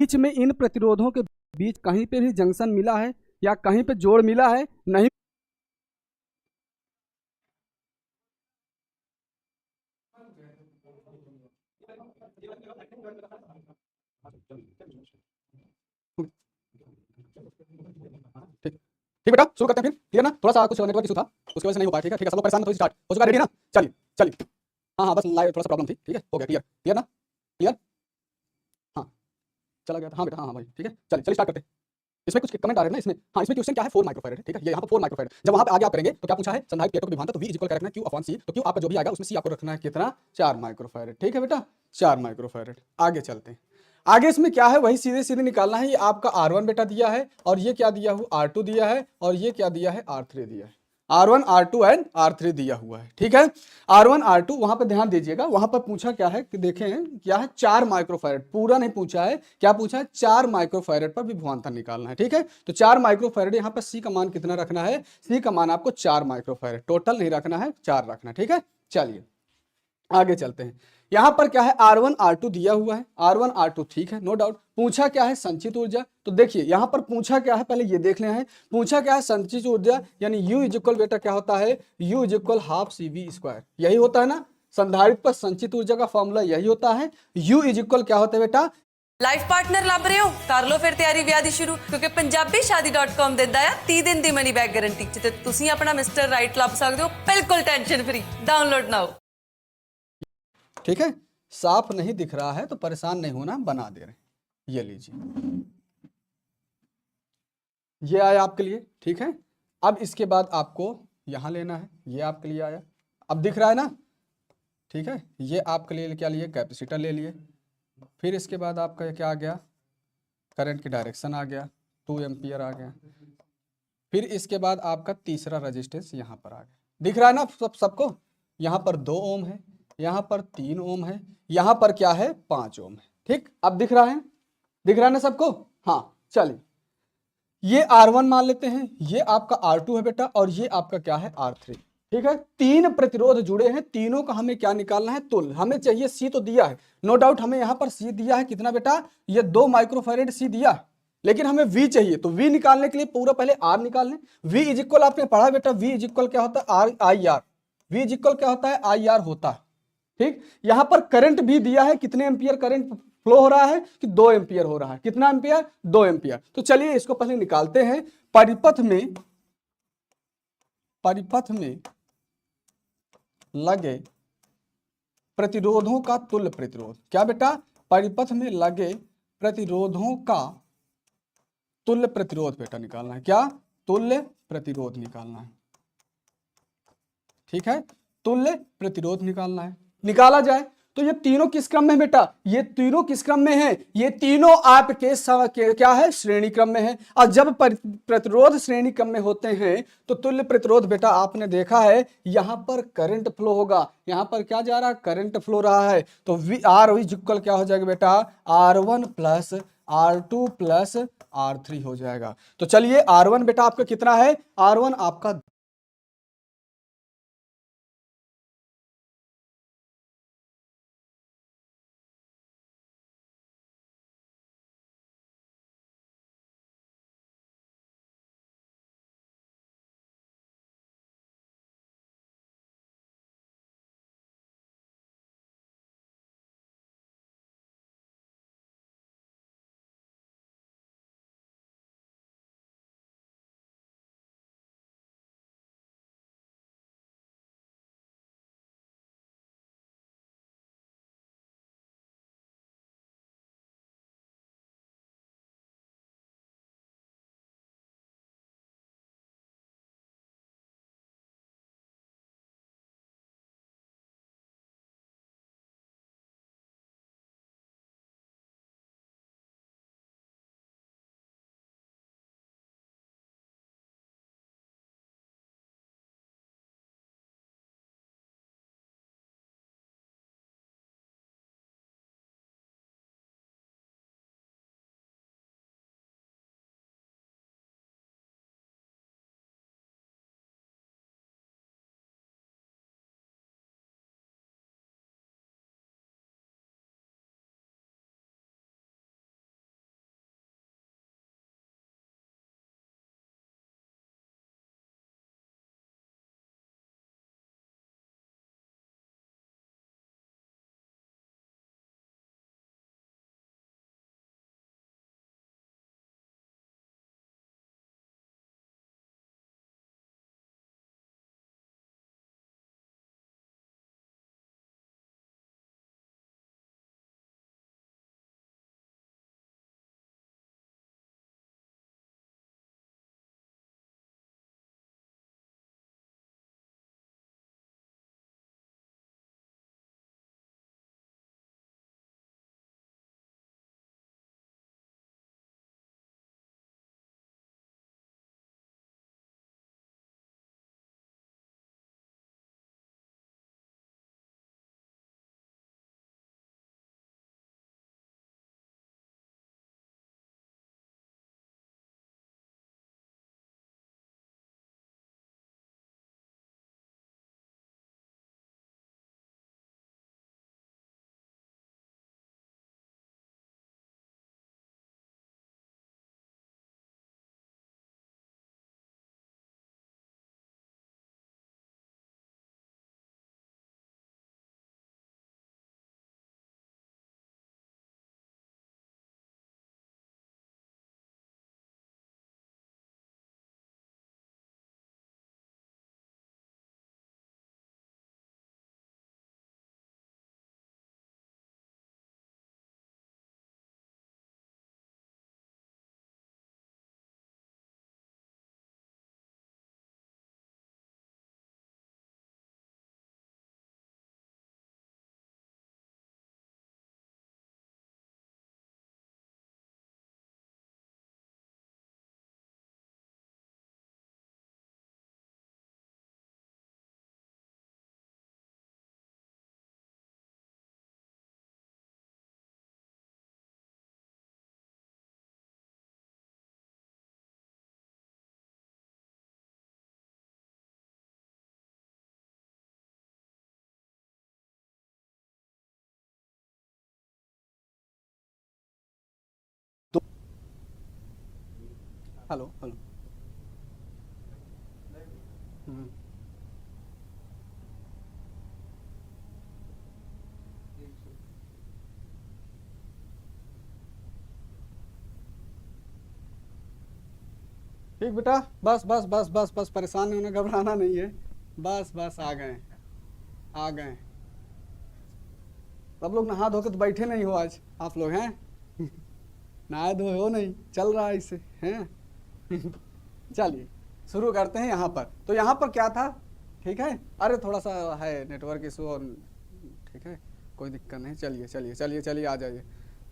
बीच में इन प्रतिरोधों के बीच कहीं पे भी जंक्शन मिला है या कहीं पे जोड़ मिला है? नहीं। ठीक ठीक बेटा, शुरू करते हैं फिर। क्लियर ना? थोड़ा सा कुछ नेटवर्क इशू था, उसकी वजह से नहीं हो पाया। ठीक है, ठीक है, सब लोग परेशान मत होइए। स्टार्ट हो चुका? रेडी ना? चलिए चलिए। हाँ हाँ, बस लाइव थोड़ा सा प्रॉब्लम थी। ठीक है, हो गया। क्लियर क्लियर ना? क्लियर? हाँ, चला गया था। हाँ बेटा, हाँ हाँ भाई, ठीक है। चलिए चलिए स्टार्ट करते हैं। इसमें कुछ कमेंट आ रहे हैं ना इसमें। हाँ, इसमें क्वेश्चन क्या है? 4 माइक्रोफैरड है। ठीक है, ये यहाँ पर 4 माइक्रोफैरड। जब वहाँ पे आगे आप करेंगे तो क्या पूछा है? संधारित्र प्लेटों की विभवांतर, तो V इक्वल क्या रखना है? Q upon C। तो Q आपका जो भी आएगा उसमें C आपको रखना है कितना? 4 माइक्रोफैरड। ठीक है बेटा, 4 माइक्रोफैरड। आगे चलते हैं। आगे इसमें क्या है? वही सीधे सीधे निकालना है। ये आपका R1 बेटा दिया है, और ये क्या दिया हुआ? R2 दिया है, और ये क्या दिया है? R3 दिया है। R1 R2 एंड R3 दिया हुआ है। ठीक है, R1 R2 वहां पर ध्यान दीजिएगा। वहां पर पूछा क्या है कि देखें क्या है? 4 माइक्रोफैरड। पूरा नहीं पूछा है, क्या पूछा है? 4 माइक्रोफैरड पर विभवांतर निकालना है। ठीक है, तो 4 माइक्रोफैरड। यहाँ पर C का मान कितना रखना है? C का मान आपको 4 माइक्रोफैरड। टोटल नहीं रखना है, 4 रखना है। ठीक है, चलिए आगे चलते हैं। यहां पर क्या है? R1 R2 दिया हुआ है। R1 R2 ठीक है, नो डाउट। पूछा क्या है? संचित ऊर्जा। तो देखिए यहां पर पूछा क्या है, पहले ये देख लें है। पूछा क्या है? संचित ऊर्जा, यानी U इज इक्वल बेटा क्या होता है? U is equal half CV square. यही होता है ना? संधारित्र पर संचित ऊर्जा का फॉर्मूला यही होता है। U इज इक्वल क्या होता है बेटा? ਲਾਈਫ ਪਾਰਟਨਰ ਲੱਭ ਰਹੇ ਹੋ? ਕਰ ਲਓ ਫਿਰ ਤਿਆਰੀ ਵਿਆਹ ਦੀ ਸ਼ੁਰੂ, ਕਿਉਂਕਿ punjabishadi.com ਦਿੰਦਾ ਆ 30 ਦਿਨ ਦੀ ਮਨੀ ਬੈਕ ਗਾਰੰਟੀ, ਜਿੱਥੇ ਤੁਸੀਂ ਆਪਣਾ ਮਿਸਟਰ ਰਾਈਟ ਲੱਭ ਸਕਦੇ ਹੋ ਬਿਲਕੁਲ ਟੈਨਸ਼ਨ ਫਰੀ। ਡਾਊਨਲੋਡ ਨਾਓ। ठीक है, साफ नहीं दिख रहा है तो परेशान नहीं होना, बना दे रहे हैं। ये लीजिए, ये आया आपके लिए। ठीक है, अब इसके बाद आपको यहां लेना है। ये आपके लिए आया, अब दिख रहा है ना? ठीक है, ये आपके लिए क्या लिए? कैपेसिटर ले लिए। फिर इसके बाद आपका क्या आ गया? करंट की डायरेक्शन आ गया, 2 एम्पियर आ गया। फिर इसके बाद आपका तीसरा रेजिस्टेंस यहाँ पर आ गया। दिख रहा है ना सबको? यहाँ पर 2 ओम है, यहाँ पर 3 ओम है, यहाँ पर क्या है? 5 ओम है। ठीक, अब दिख रहा है? दिख रहा है ना सबको? हाँ, चलिए ये R1 मान लेते हैं, ये आपका R2 है बेटा, और ये आपका क्या है? R3। ठीक है, 3 प्रतिरोध जुड़े हैं, तीनों का हमें क्या निकालना है? तुल्य। हमें चाहिए C तो दिया है, नो डाउट। हमें यहाँ पर C दिया है कितना बेटा? ये 2 माइक्रोफैरड C दिया है, लेकिन हमें V चाहिए। तो V निकालने के लिए पूरा पहले R निकाल लें। V इज इक्वल आपने पढ़ा बेटा, V इज इक्वल क्या होता है? IR। V इज इक्वल क्या होता है? IR होता है। ठीक, यहां पर करंट भी दिया है, कितने एम्पियर करंट फ्लो हो रहा है? कि 2 एम्पियर हो रहा है। कितना एम्पियर? 2 एम्पियर। तो चलिए इसको पहले निकालते हैं। परिपथ में लगे प्रतिरोधों का तुल्य प्रतिरोध। क्या बेटा? परिपथ में लगे प्रतिरोधों का तुल्य प्रतिरोध बेटा निकालना है। क्या? तुल्य प्रतिरोध निकालना है। ठीक है, तुल्य प्रतिरोध निकालना है। निकाला जाए तो ये तीनों किस क्रम में है बेटा? ये तीनों किस क्रम में है? ये तीनों आपके क्या है? श्रेणी क्रम में है। और जब प्रतिरोध श्रेणी क्रम में होते हैं तो तुल्य प्रतिरोध बेटा आपने देखा है, यहां पर करंट फ्लो होगा। यहां पर क्या जा रहा है? करंट फ्लो रहा है। तो R इक्वल क्या हो जाएगा बेटा? R1 plus R2 plus R3 हो जाएगा। तो चलिए R1 बेटा आपका कितना है? R1 आपका हेलो हेलो। ठीक बेटा, बस बस बस बस बस, परेशान नहीं होना, घबराना नहीं है, बस बस आ गए आ गए। सब लोग नहा धो के तो बैठे नहीं हो आज आप लोग हैं? नहाए धोए हो नहीं, चल रहा है इससे हैं? चलिए शुरू करते हैं यहाँ पर। तो यहाँ पर क्या था, ठीक है, अरे थोड़ा सा है नेटवर्क इशू और ठीक है, कोई दिक्कत नहीं। चलिए चलिए चलिए चलिए आ जाइए।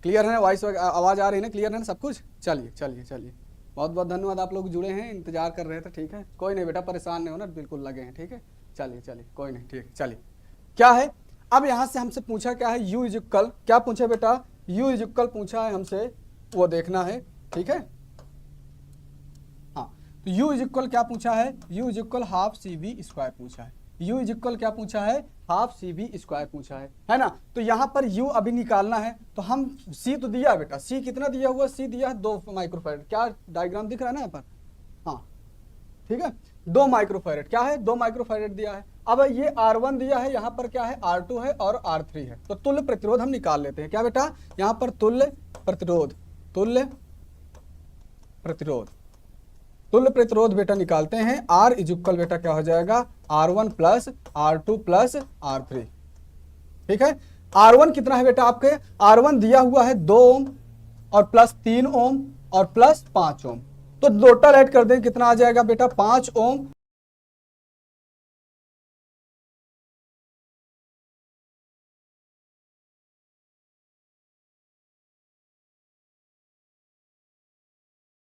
क्लियर है, वॉइस आवाज़ आ रही है ना, क्लियर है ना सब कुछ? चलिए चलिए चलिए, बहुत बहुत धन्यवाद, आप लोग जुड़े हैं, इंतजार कर रहे थे। ठीक है, कोई नहीं बेटा, परेशान नहीं होना, बिल्कुल लगे हैं। ठीक है, चलिए चलिए, कोई नहीं, ठीक है। चलिए क्या है, अब यहाँ से हमसे पूछा क्या है, u इज इक्वल, क्या पूछा बेटा, u इज इक्वल पूछा है हमसे, वो देखना है। ठीक है, हाँ, तो u इज इक्वल क्या पूछा है, u is equal half C B square पूछा है। u इज इक्वल क्या पूछा है, हाफ सी बी स्क्वायर पूछा है ना। तो यहाँ पर u अभी निकालना है, तो हम c तो दिया है बेटा, c कितना दिया हुआ, c दिया है 2 माइक्रोफैरड। क्या डायग्राम दिख रहा है ना यहाँ पर, हाँ ठीक है, 2 माइक्रोफैरड क्या है, 2 माइक्रोफैरड दिया है। अब ये R1 दिया है, यहाँ पर क्या है R2 है और R3 है, तो तुल्य प्रतिरोध हम निकाल लेते हैं। क्या बेटा, यहाँ पर तुल्य प्रतिरोध, तुल्य प्रतिरोध, तुल्य प्रतिरोध बेटा निकालते हैं। R इज इक्वल बेटा क्या हो जाएगा, R1 plus R2 plus R3। ठीक है, R1 कितना है बेटा आपके, R1 दिया हुआ है 2 ओम और प्लस 3 ओम और प्लस 5 ओम, तो टोटल ऐड कर दें कितना आ जाएगा बेटा, 5 ओम